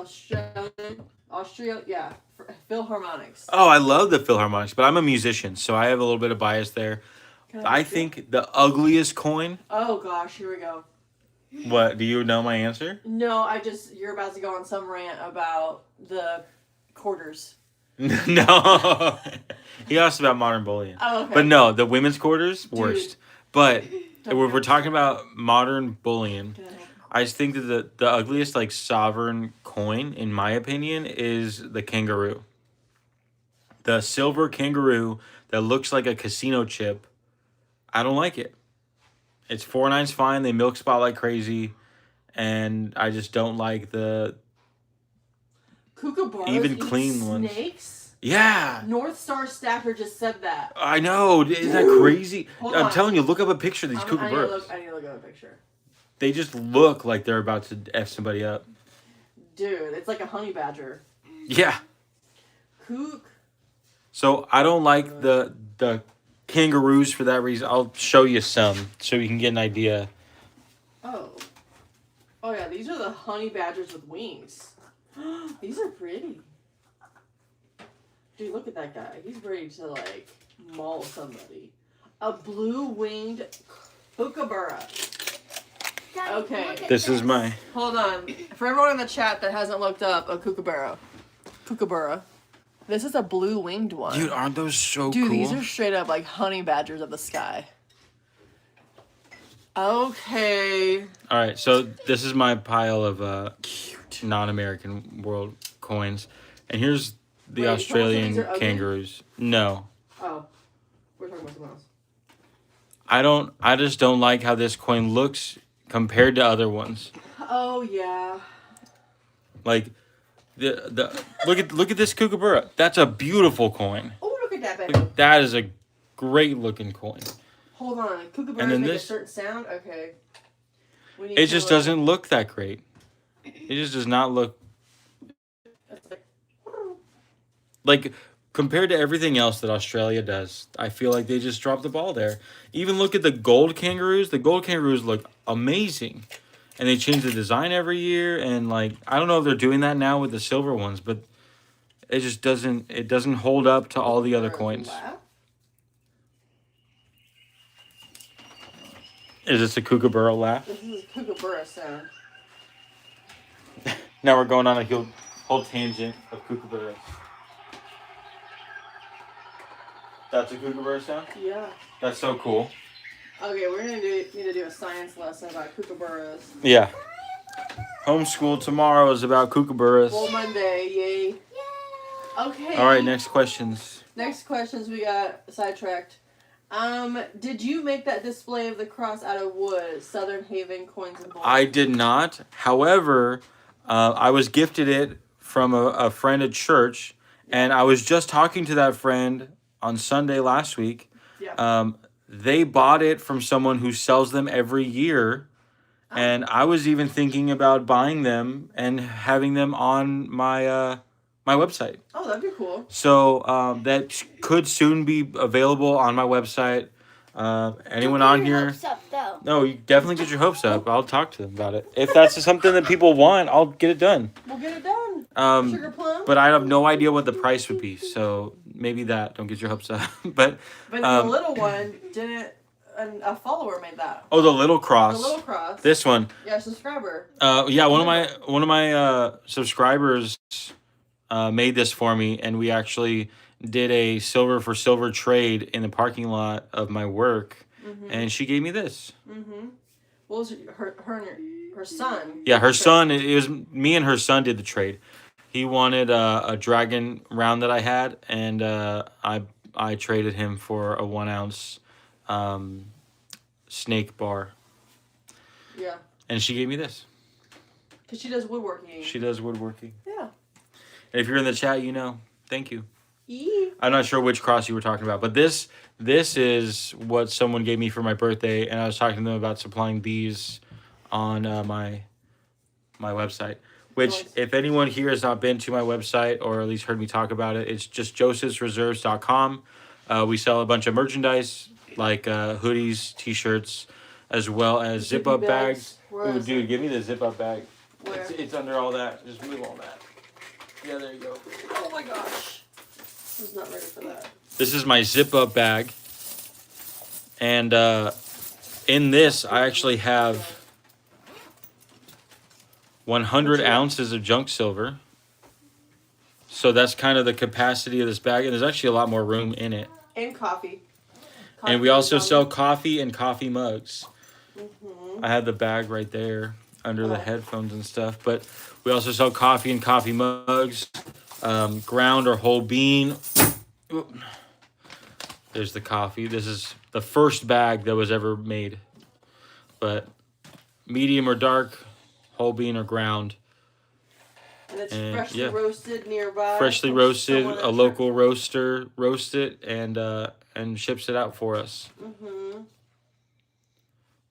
Philharmonics." Oh, I love the Philharmonics, but I'm a musician, so I have a little bit of bias there. I think the ugliest coin. Oh gosh, here we go. What, do you know my answer? No, you're about to go on some rant about the quarters. No. He asked about modern bullion. Oh, okay. But no, the women's quarters, worst. Dude. But if Okay. we're talking about modern bullion, I just think that the ugliest like sovereign coin, in my opinion, is the kangaroo. The silver kangaroo that looks like a casino chip. I don't like it. It's 4.9's fine. They milk spot like crazy, and I just don't like the Kookaburras even eat clean ones. snakes? Yeah. North Star Stacker just said that. I know. Isn't that crazy? Hold I'm on. telling you, look up a picture of these I need to kookaburras. look at a picture. They just look like they're about to F somebody up. Dude, it's like a honey badger. Yeah. Kook. So I don't like the kangaroos for that reason. I'll show you some so you can get an idea. Oh. Oh yeah, these are the honey badgers with wings. These are pretty. Dude, look at that guy. He's ready to like maul somebody. A blue-winged kookaburra. Daddy, Okay. look at This is my... Hold on. For everyone in the chat that hasn't looked up a kookaburra. This is a blue-winged one. Dude, aren't those so Dude, cool? these are straight up like honey badgers of the sky. Okay. All right, so this is my pile of non-American world coins. And here's the Wait, Australian so these are ugly? kangaroos. No. Oh. We're talking about someone else. I just don't like how this coin looks compared to other ones. Oh yeah. Like the look at this kookaburra. That's a beautiful coin. Oh, look at that baby. Look, that is a great looking coin. Hold on. Kookaburras And then make this- a certain sound? Okay. We need It to, just doesn't look that great. It just does not look like compared to everything else that Australia does. I feel like they just dropped the ball there. Even look at the gold kangaroos. The gold kangaroos look amazing. And they change the design every year, and like I don't know if they're doing that now with the silver ones, but it just doesn't hold up to all the other coins. Laugh? Is this a kookaburra laugh? This is a kookaburra sound. Now we're going on a whole tangent of kookaburras. That's a kookaburra sound? Yeah. That's so cool. Okay, we're gonna need to do a science lesson about kookaburras. Yeah. Homeschool tomorrow is about kookaburras. Full Monday, yay. Okay. All right, next questions. Next questions we got sidetracked. Did you make that display of the cross out of wood, Southern Haven coins and bullion? I did not. However, I was gifted it from a friend at church, and I was just talking to that friend on Sunday last week. Yeah. They bought it from someone who sells them every year, and I was even thinking about buying them and having them on my my website. Oh, that'd be cool. So that could soon be available on my website. Anyone Don't on get your here? hopes up, though. No, you definitely get your hopes up. I'll talk to them about it. If that's something that people want, I'll get it done. We'll get it done. Sugar plum. But I have no idea what the price would be, so maybe that. Don't get your hopes up. But But the little one didn't. A follower made that. oh, the little cross. The little cross. This one. Yeah, subscriber. Yeah, one of my subscribers made this for me, and we actually did a silver for silver trade in the parking lot of my work, and she gave me this. Mm-hmm. What was her and Her son. Yeah, her son. It was me and her son did the trade. He wanted a dragon round that I had, and I traded him for a 1 ounce snake bar, Yeah. and she gave me this. Because she does woodworking. She does woodworking. Yeah. And if you're in the chat, you know, thank you. Yee. I'm not sure which cross you were talking about, but this is what someone gave me for my birthday, and I was talking to them about supplying these on my website. Which, Nice. if anyone here has not been to my website or at least heard me talk about it, it's just josephsreserves.com. We sell a bunch of merchandise like hoodies, t-shirts, as well as zip-up bags. Where Ooh, is dude, it? give me the zip-up bag. Where? It's under all that. Just move all that. Yeah, there you go. Oh my gosh. I was not ready for that. This is my zip-up bag. And in this, I actually have 100 ounces of junk silver. So that's kind of the capacity of this bag. And there's actually a lot more room in it. And coffee. And we also sell coffee and coffee mugs. Mm-hmm. I have the bag right there under the headphones and stuff. But we also sell coffee and coffee mugs, ground or whole bean. Oop. There's the coffee. This is the first bag that was ever made. But medium or dark, whole bean or ground. And it's freshly roasted nearby. Freshly roasted, a local roaster roasts it and ships it out for us. Mm-hmm.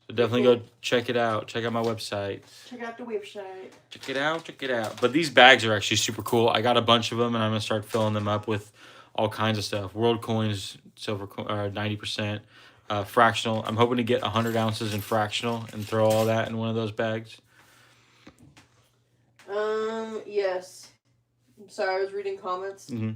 So definitely go check it out. Check out my website. Check out the website. Check it out. Check it out. But these bags are actually super cool. I got a bunch of them, and I'm gonna start filling them up with all kinds of stuff. World coins, silver, 90%, fractional. I'm hoping to get 100 ounces in fractional and throw all that in one of those bags. Yes. I'm sorry, I was reading comments. Mm-hmm.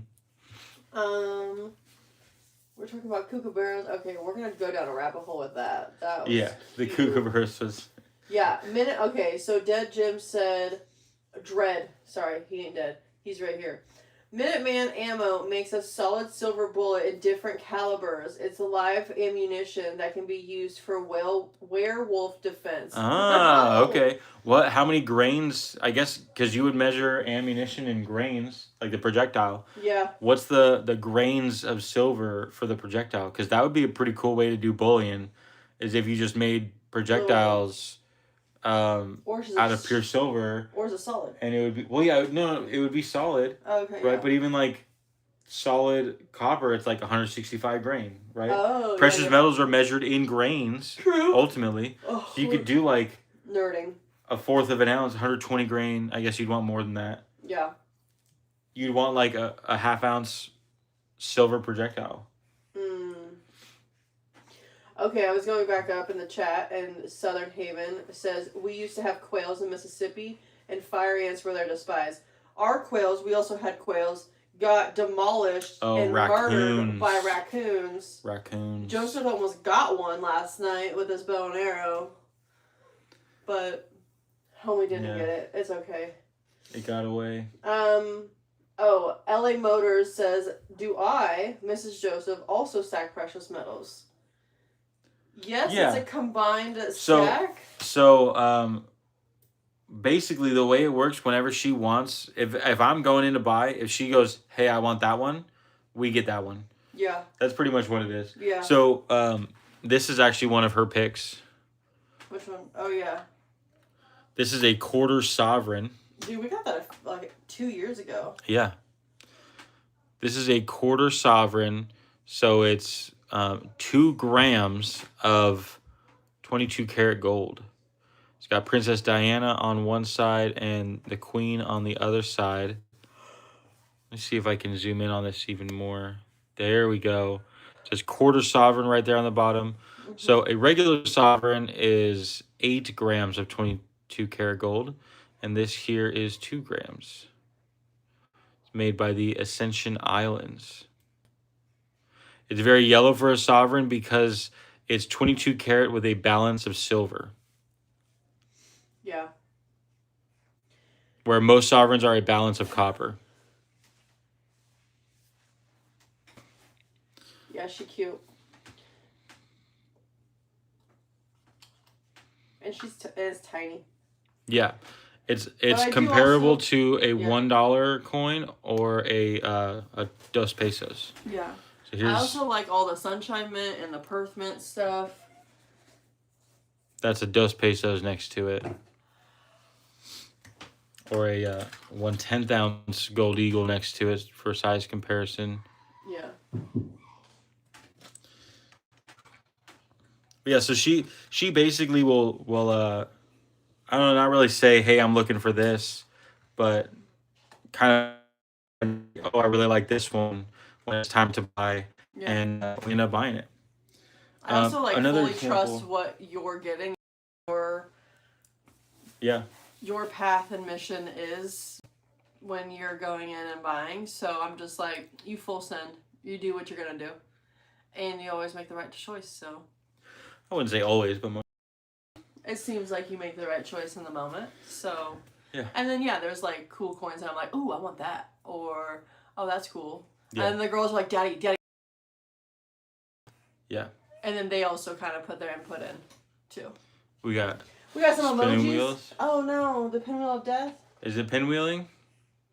We're talking about kookaburras. Okay, we're gonna go down a rabbit hole with that. That was The cute. kookaburras was. Yeah, Okay, so Dead Jim said, Dread. Sorry, he ain't dead. He's right here. Minuteman ammo makes a solid silver bullet in different calibers. It's live ammunition that can be used for werewolf defense. Ah, okay. What? How many grains? I guess because you would measure ammunition in grains, like the projectile. Yeah. What's the grains of silver for the projectile? Because that would be a pretty cool way to do bullion, is if you just made projectiles out of pure silver. Or is it solid? And it would be it would be solid. Okay. Right, Yeah. But even like solid copper, it's like 165 grain, right? Oh. Precious metals are measured in grains. True. Ultimately, Oh, so you could do like nerding. a fourth of an ounce, 120 grain. I guess you'd want more than that. Yeah. You'd want like a half ounce silver projectile. Okay, I was going back up in the chat, and Southern Haven says, we used to have quails in Mississippi, and fire ants were their despise. Our quails, we also had quails, got demolished and murdered by raccoons. Raccoons. Joseph almost got one last night with his bow and arrow, but homie didn't get it. It's okay. It got away. LA Motors says, do I, Mrs. Joseph, also stack precious metals? Yes, Yeah. it's a combined stack. So, basically the way it works, whenever she wants, if I'm going in to buy, if she goes, hey, I want that one, we get that one. Yeah. That's pretty much what it is. Yeah. So, this is actually one of her picks. Which one? Oh, yeah. This is a quarter sovereign. Dude, we got that like 2 years ago. Yeah. This is a quarter sovereign, so it's 2 grams of 22 karat gold. It's got Princess Diana on one side and the Queen on the other side. Let's see if I can zoom in on this even more. There we go. It says quarter sovereign right there on the bottom. Mm-hmm. So a regular sovereign is 8 grams of 22 karat gold, and this here is 2 grams. It's made by the Ascension Islands. It's very yellow for a sovereign because it's 22 karat with a balance of silver. Yeah. Where most sovereigns are a balance of copper. Yeah, she's cute. And she's is tiny. Yeah, it's I do comparable also- to a yeah. $1 coin or a dos pesos. Yeah. So I here's also like all the Sunshine Mint and the Perth Mint stuff. that's a dos pesos next to it, or a 1/10 ounce gold eagle next to it for size comparison. Yeah. But yeah, so she basically will I don't know, not really say, hey, I'm looking for this, but kind of, oh, I really like this one when it's time to buy, Yeah. and we end up buying it. I also like Another fully example, trust what you're getting, or yeah, your path and mission is when you're going in and buying. So I'm just like, you full send. You do what you're gonna do, and you always make the right choice. So I wouldn't say always, but most, it seems like you make the right choice in the moment. So yeah, and then yeah, there's like cool coins, and I'm like, ooh, I want that, or oh, that's cool. yeah, And the girls are like, daddy, daddy. yeah. And then they also kind of put their input in too. We got some spinning emojis. wheels. Oh no, the pinwheel of death. Is it pinwheeling?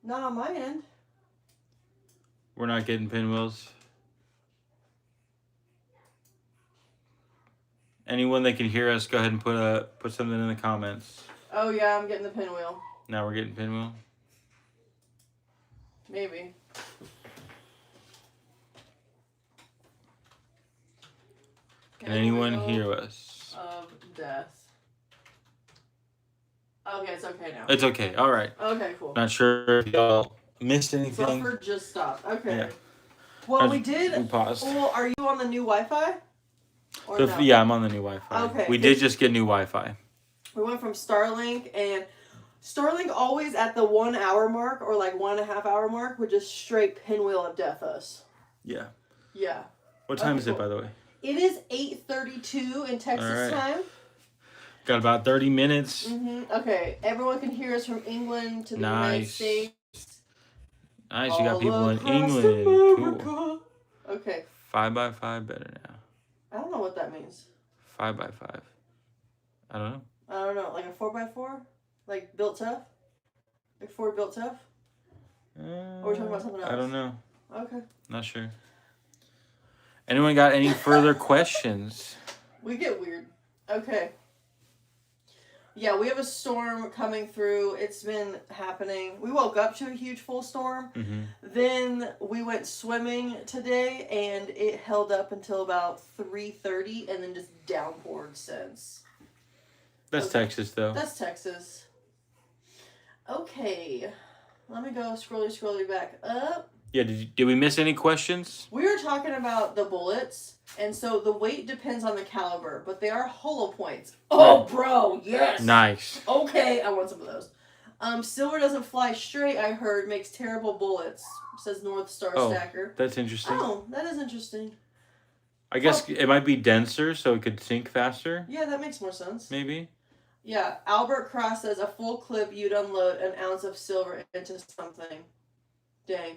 Not on my end. We're not getting pinwheels. Anyone that can hear us, go ahead and put something in the comments. Oh yeah, I'm getting the pinwheel. Now we're getting pinwheel. Maybe. Can anyone Pinwheel hear us? of death. Okay, it's okay now. It's okay. All right. Okay, cool. Not sure if y'all missed anything. Buffer just stopped. Okay. Yeah. Well, We we did. paused. Well, are you on the new Wi-Fi? Or no? Yeah, I'm on the new Wi-Fi. Okay, We did just get new Wi-Fi. We went from Starlink, and Starlink always at the 1 hour mark or like 1.5 hour mark would just straight pinwheel of death us. Yeah. Yeah. What time Okay, is it, cool. by the way? It is 8:32 in Texas All right. time. Got about 30 minutes. Okay, everyone can hear us from England to the United Nice. States. Nice, you got all people in across England. America. Cool. Okay, 5x5 better now. I don't know what that means. 5x5. I don't know. I don't know, like a 4x4, like built tough, like Ford built tough. Or we're talking about something else. I don't know. Okay, Not sure. Anyone got any further questions? we get weird. Okay. Yeah, we have a storm coming through. It's been happening. We woke up to a huge full storm. Mm-hmm. Then we went swimming today, and it held up until about 3:30, and then just downpoured since. That's Okay. Texas, though. That's Texas. Okay, let me go scrolly back up. Yeah, did we miss any questions? We were talking about the bullets, and so the weight depends on the caliber, but they are hollow points. Oh, bro, yes. Nice. Okay, I want some of those. Silver doesn't fly straight, I heard, makes terrible bullets, says North Star Stacker. That's interesting. Oh, that is interesting. I guess it might be denser, so it could sink faster, Yeah, that makes more sense. maybe. Yeah, Albert Cross says a full clip you'd unload an ounce of silver into something. Dang.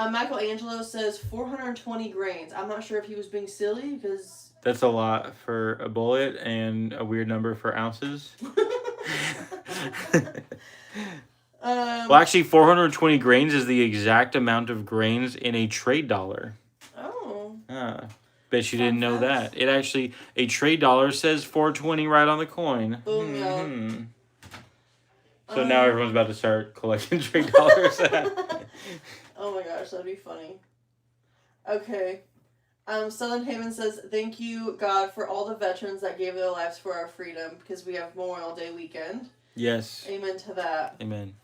Michelangelo says 420 grains. I'm not sure if he was being silly because... That's a lot for a bullet and a weird number for ounces. Well, actually, 420 grains is the exact amount of grains in a trade dollar. Oh. Bet you didn't know that. It actually, a trade dollar says 420 right on the coin. Boom, yeah. Mhm. So now everyone's about to start collecting trade dollars. Oh my gosh, that'd be funny. Okay. Southern Haven says, thank you, God, for all the veterans that gave their lives for our freedom because we have Memorial Day weekend. Yes. Amen to that. Amen.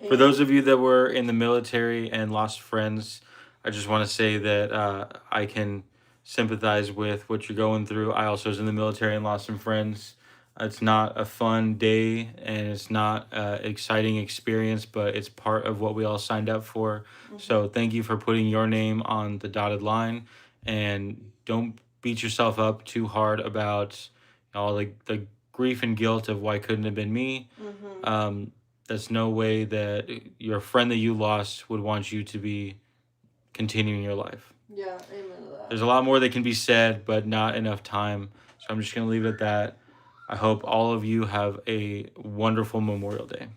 For those of you that were in the military and lost friends, I just want to say that I can sympathize with what you're going through. I also was in the military and lost some friends. It's not a fun day and it's not an exciting experience, but it's part of what we all signed up for. Mm-hmm. So thank you for putting your name on the dotted line, and don't beat yourself up too hard about all the grief and guilt of why couldn't have been me. Mm-hmm. That's no way that your friend that you lost would want you to be continuing your life. Yeah, amen to that. There's a lot more that can be said, but not enough time. So I'm just going to leave it at that. I hope all of you have a wonderful Memorial Day.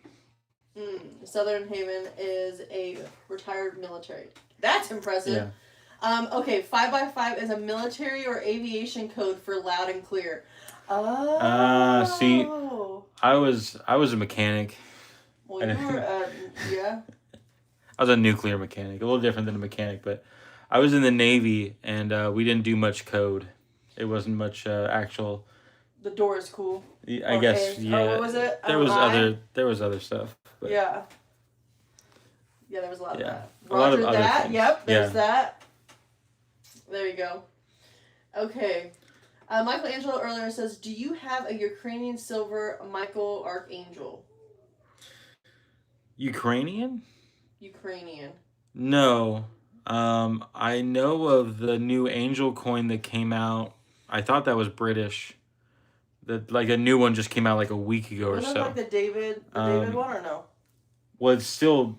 Southern Haven is a retired military. That's impressive. Yeah. Okay, 5x5 is a military or aviation code for loud and clear. Oh. See, I was a mechanic. Well, you were, yeah. I was a nuclear mechanic, a little different than a mechanic, but I was in the Navy, and we didn't do much code. It wasn't much actual. The door is cool. I guess, yeah. Or what was it? There was other stuff. But yeah. Yeah, there was a lot of that. A lot of other that. things. Yep, there's that. There you go. Okay. Michelangelo earlier says, do you have a Ukrainian silver Michael Archangel? Ukrainian? Ukrainian. No. I know of the new angel coin that came out. I thought that was British. Like a new one just came out like a week ago or so. Like the David one or no? Well, it's still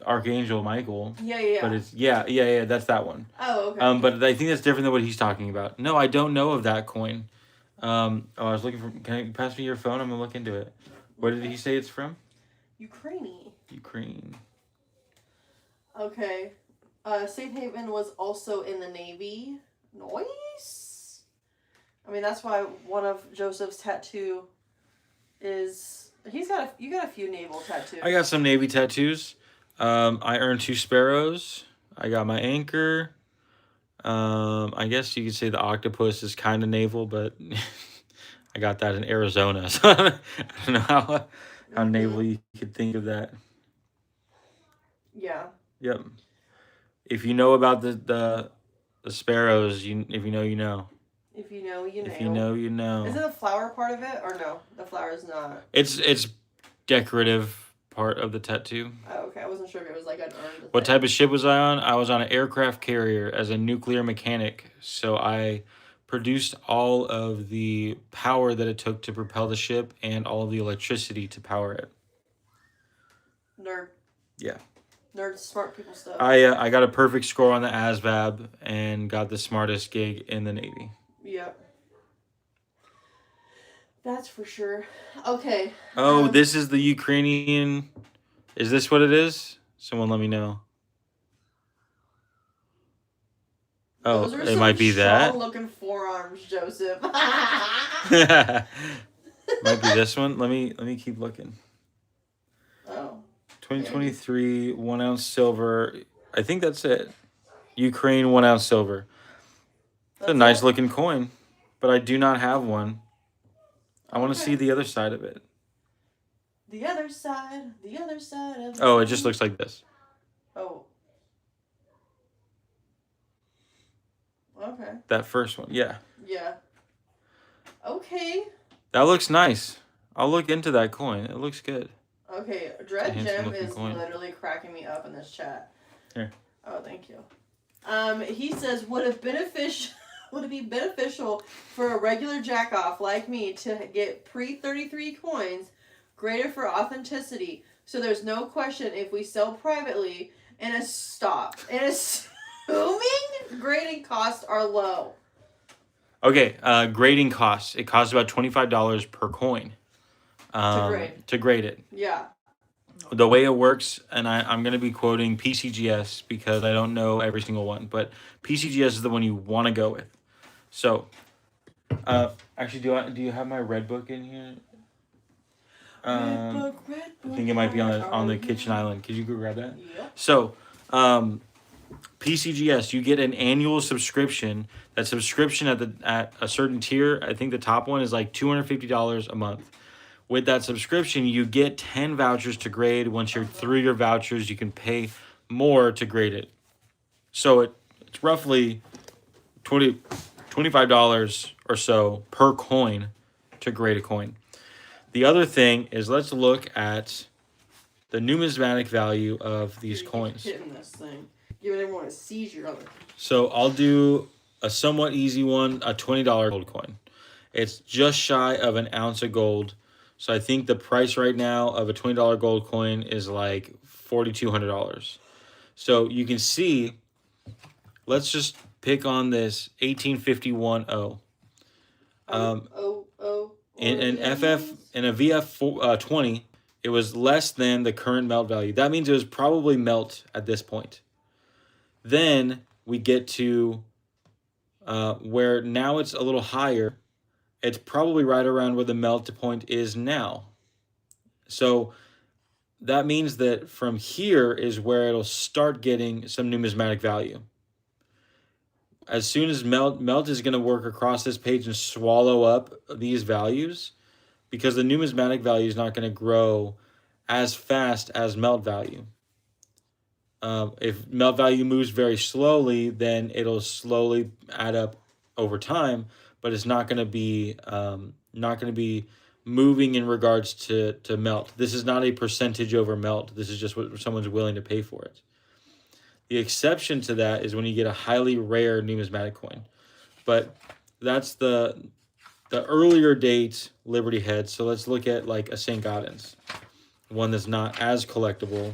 Archangel Michael. Yeah. But it's that's that one. Oh, okay. But I think that's different than what he's talking about. No, I don't know of that coin. I was looking for. Can you pass me your phone? I'm gonna look into it. Where did he say it's from? Ukraine. Okay. Safe Haven was also in the Navy. Nice. I mean, that's why one of Joseph's tattoo is you got a few naval tattoos. I got some Navy tattoos. I earned 2 sparrows. I got my anchor. I guess you could say the octopus is kind of naval, but I got that in Arizona, so I don't know how naval you could think of that. Yeah. Yep. If you know about the sparrows, if you know, you know. If you know, you know. If you know, you know. Is it the flower part of it, or no? The flower is not. It's decorative part of the tattoo. Oh, okay. I wasn't sure if it was like an earned. What type of ship was I on? I was on an aircraft carrier as a nuclear mechanic. So I produced all of the power that it took to propel the ship and all of the electricity to power it. Nerd. Yeah. Nerd, smart people stuff. I got a perfect score on the ASVAB and got the smartest gig in the Navy. Yep. That's for sure. Okay. Oh, this is the Ukrainian. Is this what it is? Someone let me know. Oh, it might be that. Looking forearms, Joseph. Might be this one. Let me keep looking. Oh. 2023 1 ounce silver. I think that's it. Ukraine 1 ounce silver. It's a nice looking coin, but I do not have one. I want to see the other side of it. The other side of. Oh, it just looks like this. Oh. Okay. That first one, yeah. Yeah. Okay. That looks nice. I'll look into that coin. It looks good. Okay, Dread Gem is literally cracking me up in this chat. Here. Oh, thank you. He says, would it be beneficial for a regular jackoff like me to get pre-33 coins graded for authenticity, so there's no question if we sell privately and assuming grading costs are low. Okay, grading costs. It costs about $25 per coin. To grade it. Yeah. The way it works, and I'm going to be quoting PCGS because I don't know every single one, but PCGS is the one you want to go with. So, actually, do you have my red book in here? Red book, I think it might be on the kitchen island. Could you go grab that? Yep. So, PCGS, you get an annual subscription. That subscription at a certain tier, I think the top one is like $250 a month. With that subscription, you get 10 vouchers to grade. Once you're through your vouchers, you can pay more to grade it. So it's roughly $25 or so per coin to grade a coin. The other thing is, let's look at the numismatic value of these coins. Hitting this thing, giving everyone a seizure of it. So I'll do a somewhat easy one, a $20 gold coin. It's just shy of an ounce of gold. So I think the price right now of a $20 gold coin is like $4,200. So you can see, let's just pick on this 1851 O. In Or an FF VFs. in a VF 20, it was less than the current melt value. That means it was probably melt at this point. Then we get to where now it's a little higher. It's probably right around where the melt point is now. So that means that from here is where it'll start getting some numismatic value. As soon as melt is going to work across this page and swallow up these values, because the numismatic value is not going to grow as fast as melt value. If melt value moves very slowly, then it'll slowly add up over time, but it's not going to be moving in regards to melt. This is not a percentage over melt. This is just what someone's willing to pay for it. The exception to that is when you get a highly rare numismatic coin, but that's the earlier date Liberty Head. So let's look at like a St. Gaudens, one that's not as collectible,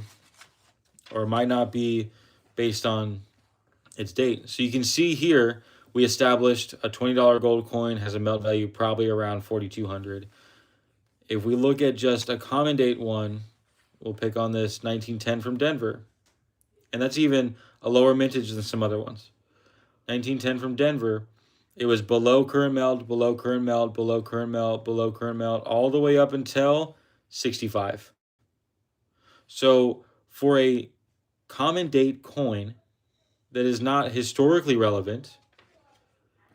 or might not be based on its date. So you can see here we established a $20 gold coin has a melt value probably around 4,200. If we look at just a common date one, we'll pick on this 1910 from Denver. And that's even a lower mintage than some other ones. 1910 from Denver, it was below current melt, below current melt, below current melt, below current melt, all the way up until 65. So for a common date coin that is not historically relevant,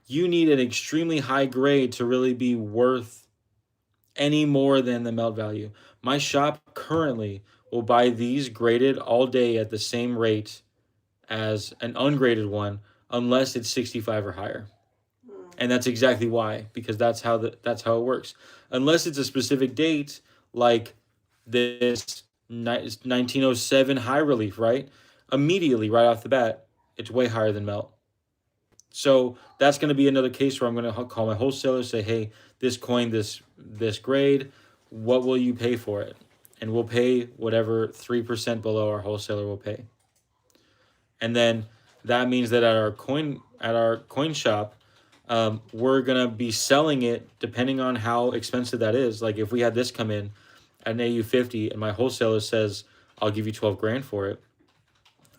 you need an extremely high grade to really be worth any more than the melt value. My shop currently will buy these graded all day at the same rate as an ungraded one unless it's 65 or higher. And that's exactly why, because that's how it works. Unless it's a specific date like this 1907 high relief, right? Immediately right off the bat, it's way higher than melt. So that's going to be another case where I'm going to call my wholesaler, say, hey, this coin, this grade, what will you pay for it? And we'll pay whatever 3% below our wholesaler will pay. And then that means that at our coin shop, we're gonna be selling it depending on how expensive that is. Like if we had this come in at an AU50 and my wholesaler says I'll give you 12 grand for it,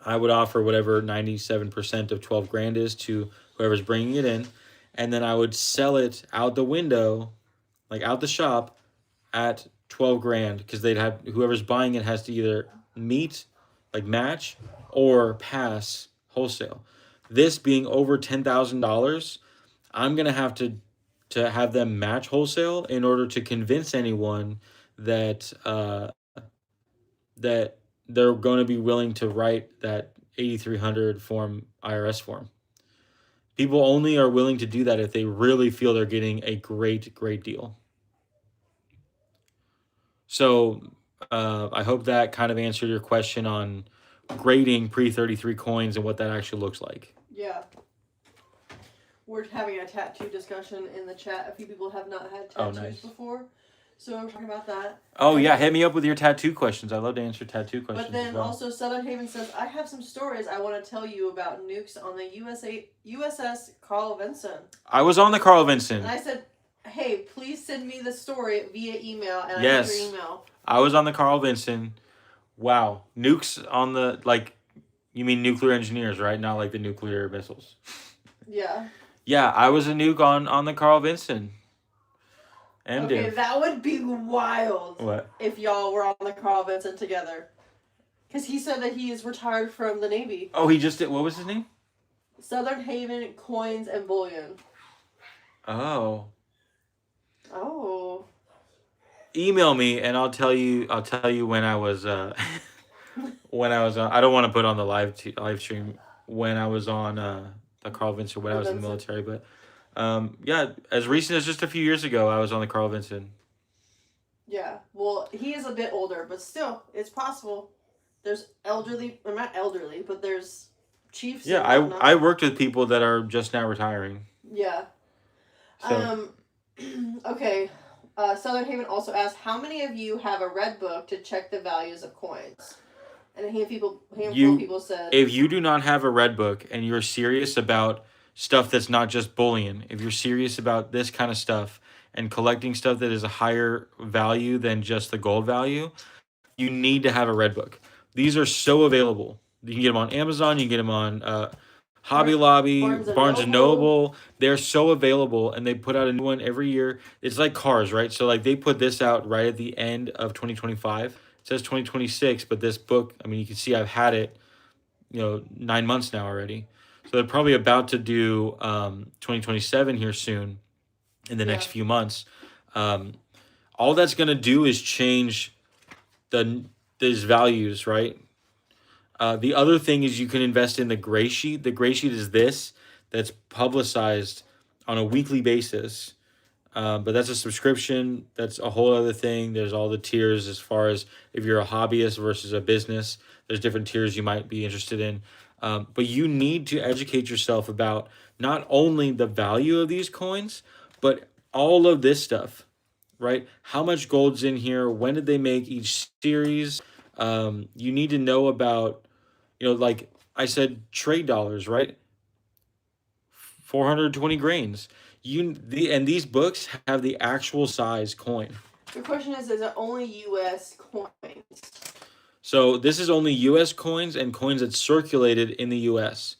I would offer whatever 97% of 12 grand is to whoever's bringing it in, and then I would sell it out the window, like out the shop, at 12 grand, because they'd have whoever's buying it has to either meet, like match, or pass wholesale. This being over $10,000, I'm gonna have to have them match wholesale in order to convince anyone that that they're going to be willing to write that 8,300 form IRS form. People only are willing to do that if they really feel they're getting a great deal. So I hope that kind of answered your question on grading pre-33 coins and what that actually looks like. Yeah. We're having a tattoo discussion in the chat. A few people have not had Oh, tattoos nice. before. So we're talking about that. Oh, yeah. Hit me up with your tattoo questions. I love to answer tattoo questions. But then as well. also Southern Haven says, I have some stories I want to tell you about nukes on the USS Carl Vinson. I was on the Carl Vinson. And I said, hey, please send me the story via email. And Yes. I have your email. I was on the Carl Vinson. Wow. Nukes on the, like, you mean nuclear engineers, right? Not like the nuclear missiles. Yeah. Yeah, I was a nuke on the Carl Vinson. Okay, that would be wild. What? If y'all were on the Carl Vinson together. Because he said that he is retired from the Navy. Oh, he just did. What was his name? Southern Haven Coins and Bullion. Oh. Oh. Email me and I'll tell you when I was when I was on. I don't want to put on the live stream when I was on the Carl Vinson when I was in the military, but yeah, as recent as just a few years ago, I was on the Carl Vinson. Yeah, well, he is a bit older, but still, it's possible. There's elderly, or not elderly, but there's chiefs. Yeah, I worked with people that are just now retiring. Yeah. So. Okay. Southern Haven also asked, how many of you have a red book to check the values of coins? And a handful of people said, if you do not have a red book and you're serious about stuff that's not just bullion, if you're serious about this kind of stuff and collecting stuff that is a higher value than just the gold value, you need to have a red book. These are so available. You can get them on Amazon. You can get them on Hobby Lobby, Barnes and Noble. They're so available, and they put out a new one every year. It's like cars, right? So like they put this out right at the end of 2025. It says 2026, but this book, I mean, you can see I've had it, 9 months now already. So they're probably about to do 2027 here soon in the next few months. All that's going to do is change these values, right? The other thing is you can invest in the gray sheet. The gray sheet is this that's publicized on a weekly basis. But that's a subscription. That's a whole other thing. There's all the tiers as far as if you're a hobbyist versus a business. There's different tiers you might be interested in. But you need to educate yourself about not only the value of these coins, but all of this stuff, right? How much gold's in here? When did they make each series? You need to know about, like I said, trade dollars, right? 420 grains. And these books have the actual size coin. The question is it only U.S. coins? So this is only U.S. coins and coins that circulated in the U.S.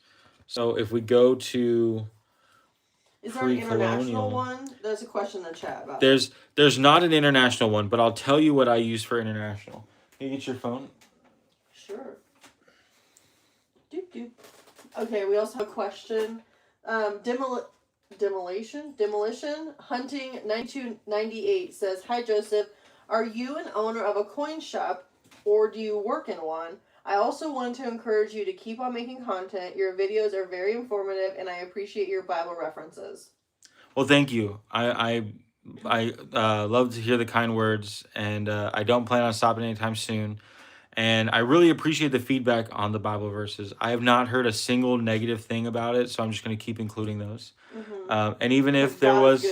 So if we go to Is there an international one? There's a question in the chat about There's not an international one, but I'll tell you what I use for international. Can you get your phone? Sure. Doop doop. Okay, we also have a question. Demolition Hunting 9298 says, "Hi Joseph, are you an owner of a coin shop or do you work in one? I also want to encourage you to keep on making content. Your videos are very informative and I appreciate your Bible references." Well, thank you. I love to hear the kind words, and I don't plan on stopping anytime soon. And I really appreciate the feedback on the Bible verses. I have not heard a single negative thing about it, so I'm just going to keep including those. And even if there was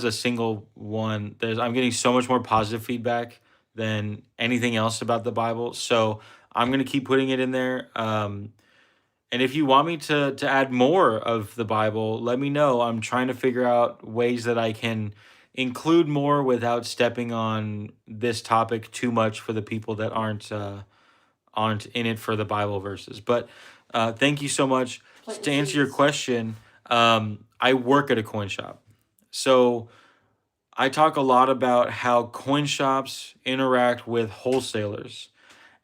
a single one, I'm getting so much more positive feedback than anything else about the Bible. So I'm going to keep putting it in there. And if you want me to add more of the Bible, let me know. I'm trying to figure out ways that I can include more without stepping on this topic too much for the people that aren't in it for the Bible verses. But thank you so much. To answer your question, I work at a coin shop. So I talk a lot about how coin shops interact with wholesalers.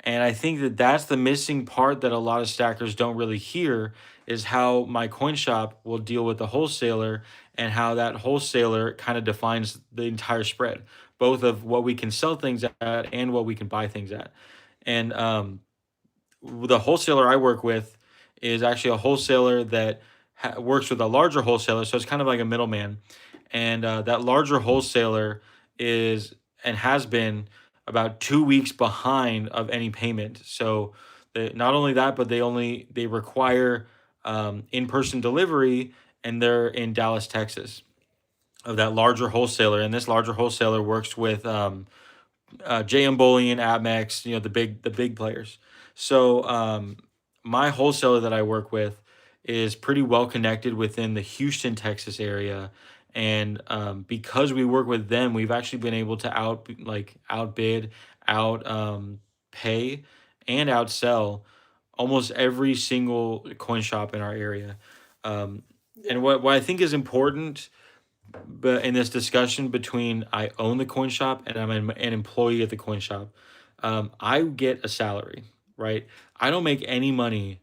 And I think that that's the missing part that a lot of stackers don't really hear is how my coin shop will deal with the wholesaler and how that wholesaler kind of defines the entire spread, both of what we can sell things at and what we can buy things at. And the wholesaler I work with is actually a wholesaler that works with a larger wholesaler. So it's kind of like a middleman. And that larger wholesaler is and has been about 2 weeks behind of any payment. So not only that, but they require in-person delivery, and they're in Dallas, Texas, of that larger wholesaler. And this larger wholesaler works with JM Bullion, Atmex, the big players. So my wholesaler that I work with is pretty well connected within the Houston, Texas area. And because we work with them, we've actually been able to outbid, pay, and outsell almost every single coin shop in our area. And what I think is important, but in this discussion between I own the coin shop and I'm an employee at the coin shop, I get a salary, right? I don't make any money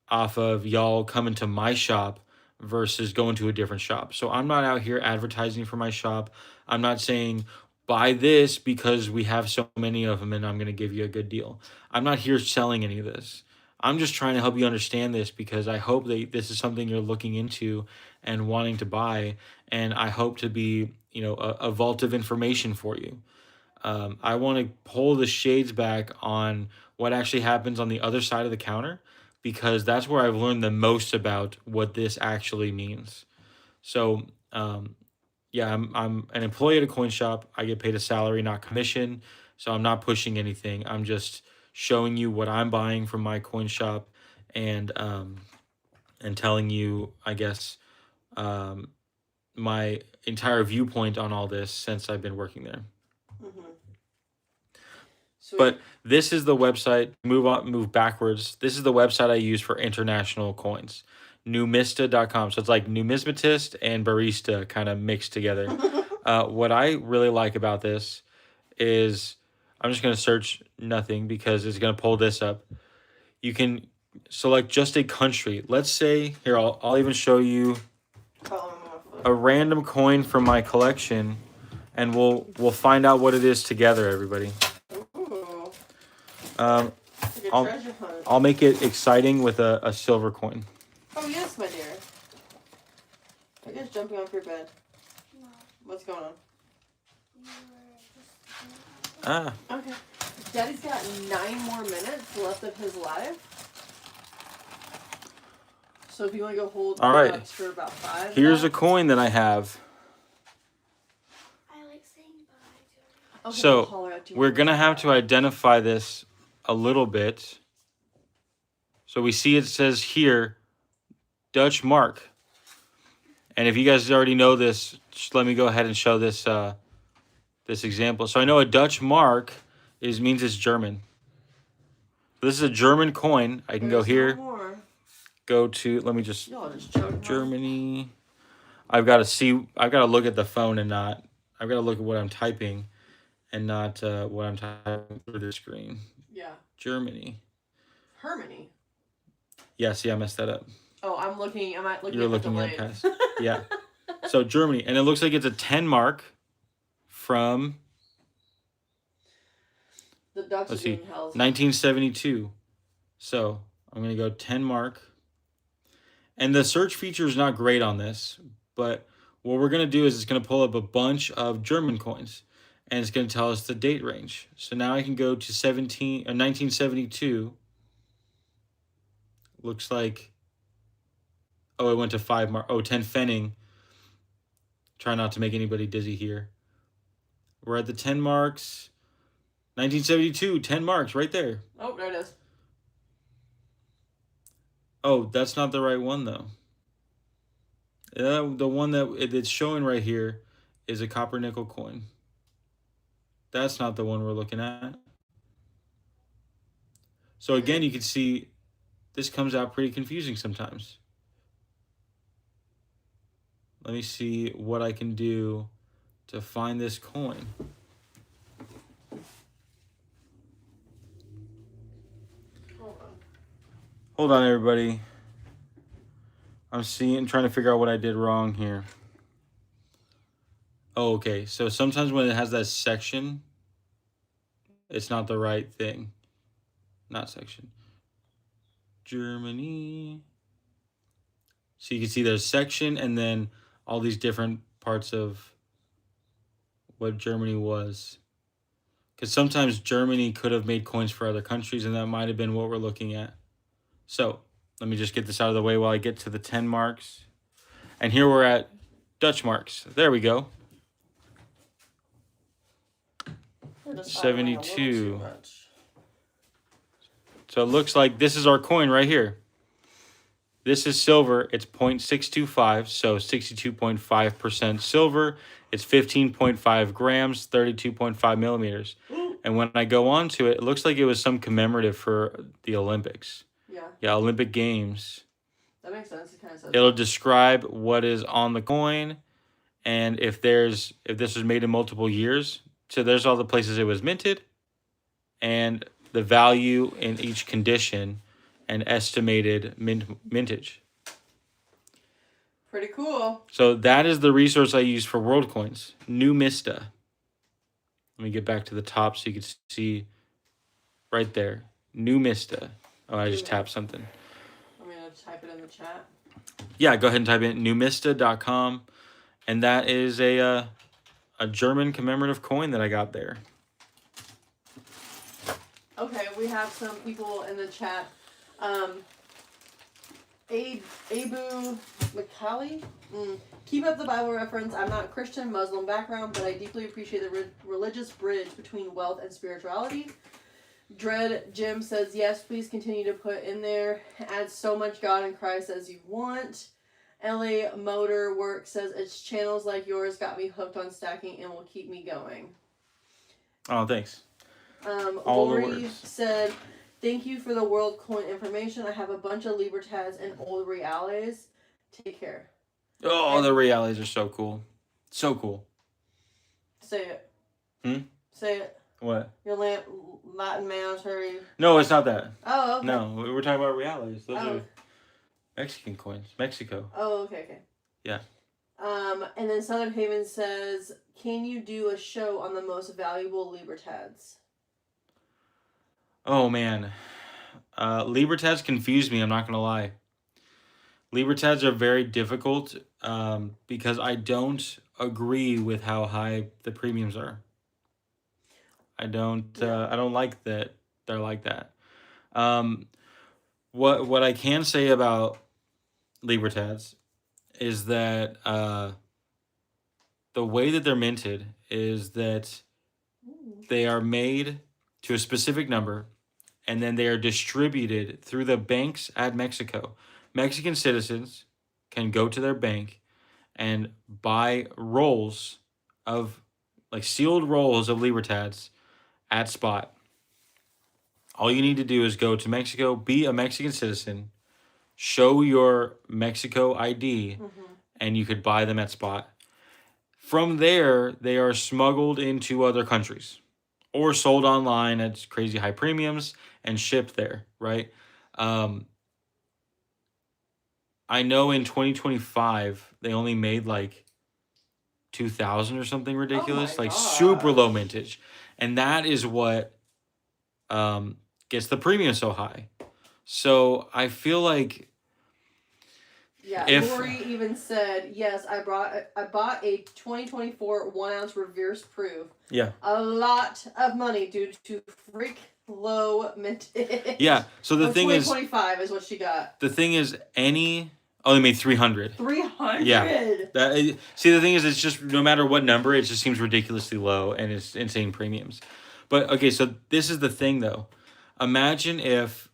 off of y'all coming to my shop versus going to a different shop. So I'm not out here advertising for my shop. I'm not saying buy this because we have so many of them and I'm going to give you a good deal. I'm not here selling any of this. I'm just trying to help you understand this because I hope that this is something you're looking into and wanting to buy. And I hope to be, a vault of information for you. I want to pull the shades back on what actually happens on the other side of the counter because that's where I've learned the most about what this actually means. So, I'm an employee at a coin shop. I get paid a salary, not commission. So I'm not pushing anything. I'm just showing you what I'm buying from my coin shop and telling you, I guess, my entire viewpoint on all this since I've been working there. Mm-hmm. Sweet. But this is the website. Move backwards. This is the website I use for international coins. Numista.com. So it's like numismatist and barista kind of mixed together. What I really like about this is I'm just going to search nothing because it's going to pull this up. You can select just a country. Let's say, here, I'll even show you a random coin from my collection, and we'll find out what it is together, everybody. Ooh, Um, like a I'll- treasure hunt. I'll make it exciting with a silver coin. Oh, yes, my dear. I guess jumping off your bed. No, What's going on? you were just. Ah, Okay. Daddy's got 9 more minutes left of his life. So if you want to go hold All right. nuts for about 5 here's a minutes. coin that I have. I like saying bye to Okay, So, we'll holler at you We're when going to we're have to back. identify this a little bit. So we see it says here, Dutch mark. And if you guys already know this, just let me go ahead and show this this example. So I know a Dutch mark means it's German. This is a German coin. I can go There's here, no more. go to, let me just, Y'all just choked. Germany. I've got to look at the phone and not, I've got to look at what I'm typing and not what I'm typing through the screen. Yeah. Germany. Hermione. Yeah, see, I messed that up. Oh, I'm looking at You're the looking at delayed. past. Yeah. So Germany, and it looks like it's a 10 mark from, The Dutch let's are see, doing hell's 1972. So I'm going to go 10 mark. And the search feature is not great on this, but what we're going to do is it's going to pull up a bunch of German coins, and it's going to tell us the date range. So now I can go to 1972. Looks like, oh, it went to 5 mark. Oh, 10 Fenning. Try not to make anybody dizzy here. We're at the 10 marks. 1972, 10 marks right there. Oh, there it is. Oh, that's not the right one, though. The one that it's showing right here is a copper nickel coin. That's not the one we're looking at. So again, you can see this comes out pretty confusing sometimes. Let me see what I can do to find this coin. Hold on, everybody. I'm trying to figure out what I did wrong here. Oh, okay. So sometimes when it has that section, it's not the right thing. Not section. Germany. So you can see there's section and then all these different parts of what Germany was. Because sometimes Germany could have made coins for other countries, and that might have been what we're looking at. So let me just get this out of the way while I get to the 10 marks. And here we're at Dutch marks. There we go. We're just 72. fighting a little too much. So it looks like this is our coin right here. This is silver. It's 0.625, so 62.5% silver. It's 15.5 grams, 32.5 millimeters. Ooh. And when I go on to it, it looks like it was some commemorative for the Olympics. Yeah, Yeah, Olympic Games. that makes sense. It kind of says. It'll describe what is on the coin, and if this was made in multiple years. So there's all the places it was minted, and the value in each condition, and estimated mintage. Pretty cool. So that is the resource I use for world coins, Numista. Let me get back to the top so you can see right there, Numista. Oh, I just tapped something. I'm gonna type it in the chat. Yeah, go ahead and type in numista.com, and that is a German commemorative coin that I got there. Okay, we have some people in the chat. Abu Makali. Keep up the Bible reference. I'm not Christian, Muslim background, but I deeply appreciate the religious bridge between wealth and spirituality. Dread Jim says, yes, please continue to put in there. Add so much God and Christ as you want. LA Motor Work says it's channels like yours got me hooked on stacking and will keep me going. Oh, thanks. All Lori said, thank you for the world coin information. I have a bunch of Libertads and old reales. Take care. Oh, the realities are so cool. So cool. Say it. Say it. What? Your Latin monetary. No, it's not that. Oh, okay. No, we're talking about realities. Those are Mexican coins. Mexico. Oh, okay. Yeah. And then Southern Haven says, can you do a show on the most valuable Libertads? Oh, man. Libertads confuse me, I'm not going to lie. Libertads are very difficult because I don't agree with how high the premiums are. I don't like that they're like that. What I can say about Libertads is that the way that they're minted is that they are made to a specific number and then they are distributed through the banks at Mexico. Mexican citizens can go to their bank and buy rolls of, like, sealed rolls of Libertads at spot. All you need to do is go to Mexico, be a Mexican citizen, show your Mexico ID, and you could buy them at spot. From there, they are smuggled into other countries or sold online at crazy high premiums and shipped there, right? I know in 2025, they only made like 2,000 or something ridiculous, like super low mintage. And that is what gets the premium so high. So I feel like Lori even said, yes, I bought a 2024 1-ounce reverse proof. Yeah. A lot of money due to freak low mintage. Yeah. So the thing is, 2025 is what she got. The thing is, they made 300. 300. Yeah. See, the thing is, it's just no matter what number, it just seems ridiculously low and it's insane premiums. But okay, so this is the thing though. Imagine if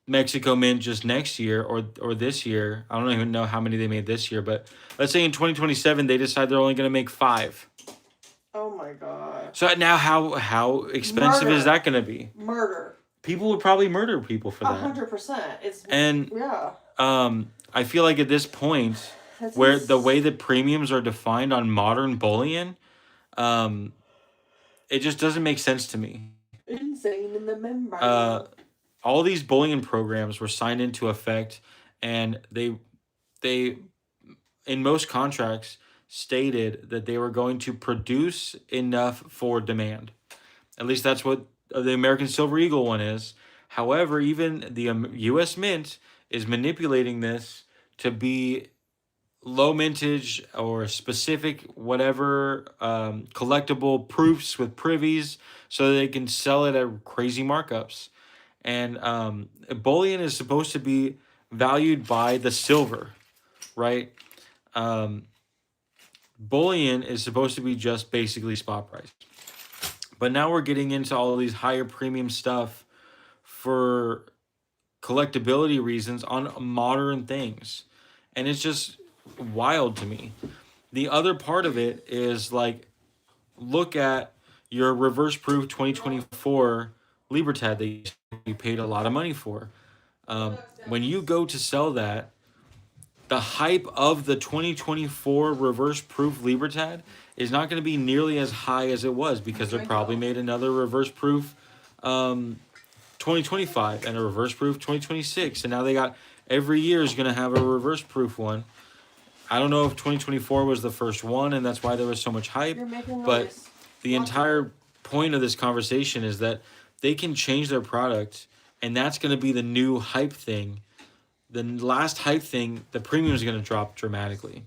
Mexico Mint just next year or this year, I don't even know how many they made this year, but let's say in 2027 they decide they're only going to make 5. Oh my god. So now how expensive is that going to be? Murder. People would probably murder people for that. 100%. I feel like at this point, the way that premiums are defined on modern bullion, it just doesn't make sense to me. Insane in the membrane. All these bullion programs were signed into effect, and they in most contracts stated that they were going to produce enough for demand. At least that's what the American Silver Eagle one is. However, even the U.S. Mint is manipulating this to be low mintage or specific whatever collectible proofs with privies so they can sell it at crazy markups. And bullion is supposed to be valued by the silver, right? Bullion is supposed to be just basically spot price. But now we're getting into all of these higher premium stuff for collectability reasons on modern things. And it's just wild to me. The other part of it is like, look at your reverse proof 2024 Libertad that you paid a lot of money for. When you go to sell that, the hype of the 2024 reverse proof Libertad is not going to be nearly as high as it was because they probably made another reverse proof 2025 and a reverse proof 2026. And now they got every year is going to have a reverse proof one. I don't know if 2024 was the first one and that's why there was so much hype. But the entire point of this conversation is that they can change their product and that's going to be the new hype thing. The last hype thing, the premium is going to drop dramatically.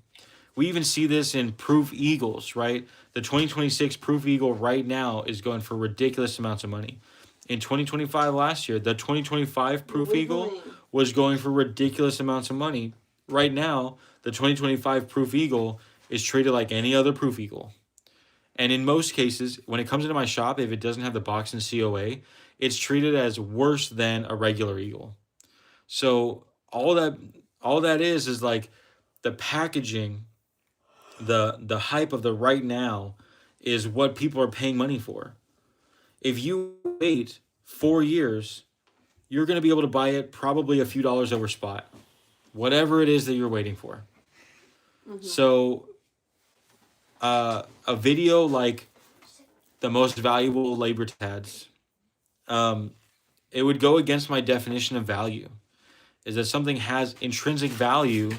We even see this in Proof Eagles, right? The 2026 Proof Eagle right now is going for ridiculous amounts of money. In 2025 last year, the 2025 Proof Eagle was going for ridiculous amounts of money. Right now, the 2025 Proof Eagle is treated like any other Proof Eagle. And in most cases, when it comes into my shop, if it doesn't have the box and COA, it's treated as worse than a regular Eagle. So all that is like the packaging, the hype of the right now is what people are paying money for. If you wait 4 years, you're going to be able to buy it probably a few dollars over spot, whatever it is that you're waiting for. So, a video like the most valuable labor tads, it would go against my definition of value. Is that something has intrinsic value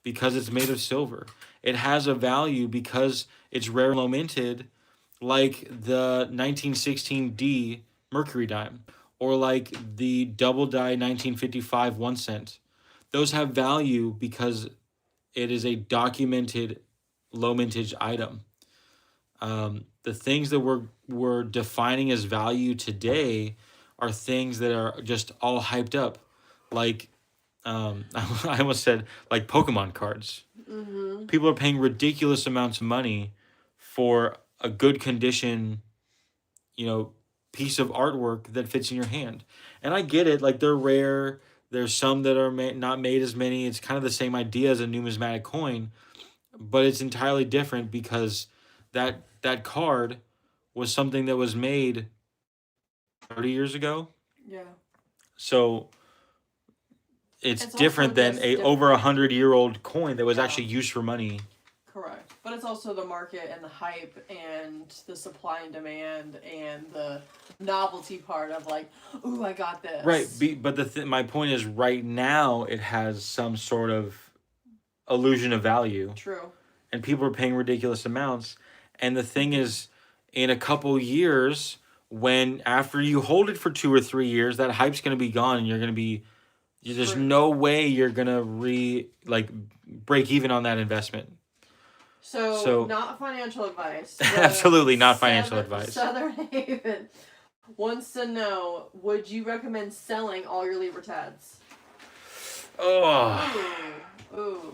because it's made of silver. It has a value because it's rare and low minted, like the 1916D Mercury dime, or like the double die 1955 1 cent. Those have value because it is a documented low mintage item. The things that we're defining as value today are things that are just all hyped up, like I almost said like Pokemon cards. People are paying ridiculous amounts of money for a good condition, piece of artwork that fits in your hand. And I get it, like they're rare. There's some that are not made as many. It's kind of the same idea as a numismatic coin, but it's entirely different because that card was something that was made 30 years ago. Yeah. So it's It's different also than just a different. over 100-year-old coin that was Yeah. actually used for money. Correct. But it's also the market and the hype and the supply and demand and the novelty part of like, ooh, I got this. Right, but my point is, right now it has some sort of illusion of value, True. and people are paying ridiculous amounts. And the thing is, in a couple years, when after you hold it for 2 or 3 years, that hype's going to be gone, and you're going to be there's True. no way you're going to break even on that investment. So not financial advice. Absolutely not financial advice. Southern Haven wants to know, would you recommend selling all your Libertads? Oh. Ooh.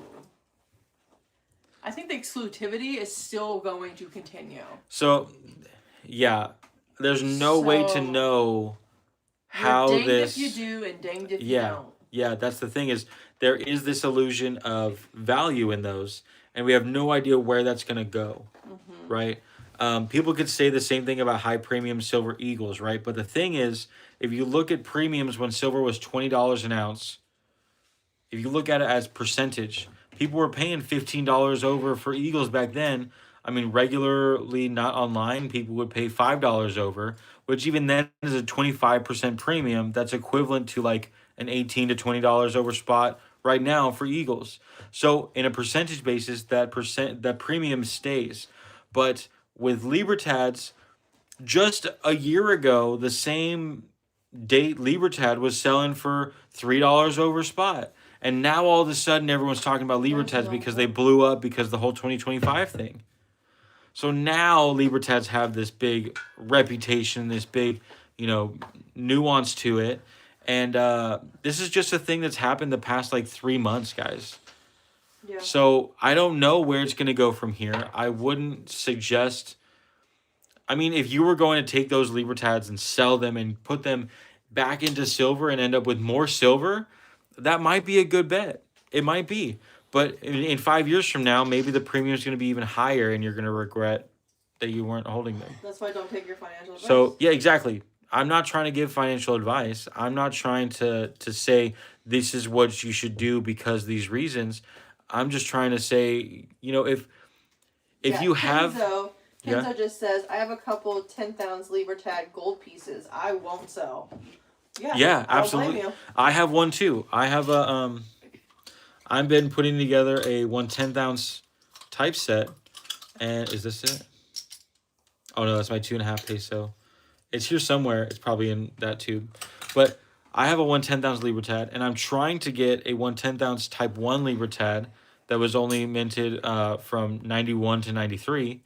I think the exclusivity is still going to continue. So, yeah, there's no way to know how you're danged this. if you do and danged if you don't. Yeah, that's the thing is there is this illusion of value in those, and we have no idea where that's going to go, right? People could say the same thing about high premium silver eagles, right? But the thing is, if you look at premiums when silver was $20 an ounce, if you look at it as percentage, people were paying $15 over for eagles back then. I mean, regularly, not online, people would pay $5 over, which even then is a 25% premium. That's equivalent to like an $18 to $20 over spot right now for eagles. So in a percentage basis, that premium stays. But with Libertads, just a year ago, the same date Libertad was selling for $3 over spot. And now all of a sudden everyone's talking about Libertads because they blew up because of the whole 2025 thing. So now Libertads have this big reputation, this big, nuance to it. And this is just a thing that's happened the past 3 months, guys. Yeah. So I don't know where it's going to go from here. I wouldn't suggest. I mean, if you were going to take those Libertads and sell them and put them back into silver and end up with more silver, that might be a good bet. It might be. But in 5 years from now, maybe the premium is going to be even higher and you're going to regret that you weren't holding them. That's why I don't take your financial advice. So, yeah, exactly. I'm not trying to give financial advice. I'm not trying to say this is what you should do because these reasons. I'm just trying to say, if you have... Kenzo just says, I have a couple 10th ounce Libertad gold pieces. I won't sell. Yeah, absolutely. I have one too. I have I've been putting together a 1/10 ounce typeset, and is this it? Oh no, that's my 2.5 peso. It's here somewhere. It's probably in that tube, but I have a 1/10 ounce Libertad, and I'm trying to get a 1/10 ounce Type 1 Libertad that was only minted from 91 to 93,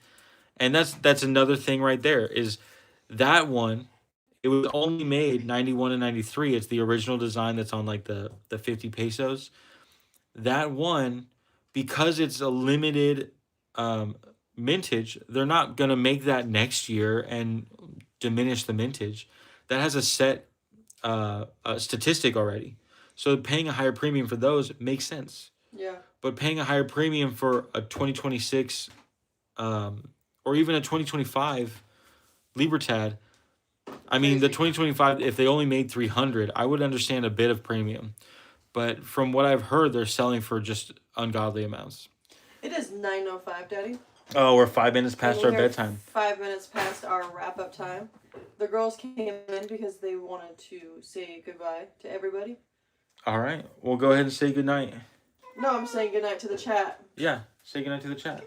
and that's another thing right there. Is that one? It was only made 91 and 93. It's the original design that's on the 50 pesos. That one, because it's a limited mintage, they're not going to make that next year and diminish the mintage. That has a set statistic already. So paying a higher premium for those makes sense. Yeah. but paying a higher premium for a 2026 or even a 2025 Libertad. I mean, the Crazy. 2025, if they only made 300, I would understand a bit of premium. But from what I've heard, they're selling for just ungodly amounts. It is 9:05, Daddy. Oh, we're 5 minutes past And our we're bedtime. 5 minutes past our wrap-up time. The girls came in because they wanted to say goodbye to everybody. All right. We'll go ahead and say goodnight. No, I'm saying goodnight to the chat. Yeah, say goodnight to the chat.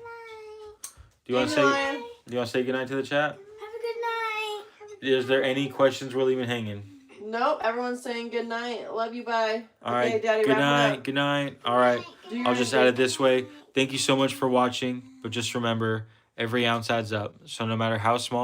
Do you want to Hey, say? Ryan. Do you want to say goodnight to the chat? Have a good night. Is there any questions we're leaving hanging? Nope, everyone's saying goodnight. Love you, bye. All Okay, right. Daddy, Good wrap it night. up. Good night. All right. Do your I'll just thing. add it this way. Thank you so much for watching. But just remember, every ounce adds up. So no matter how small.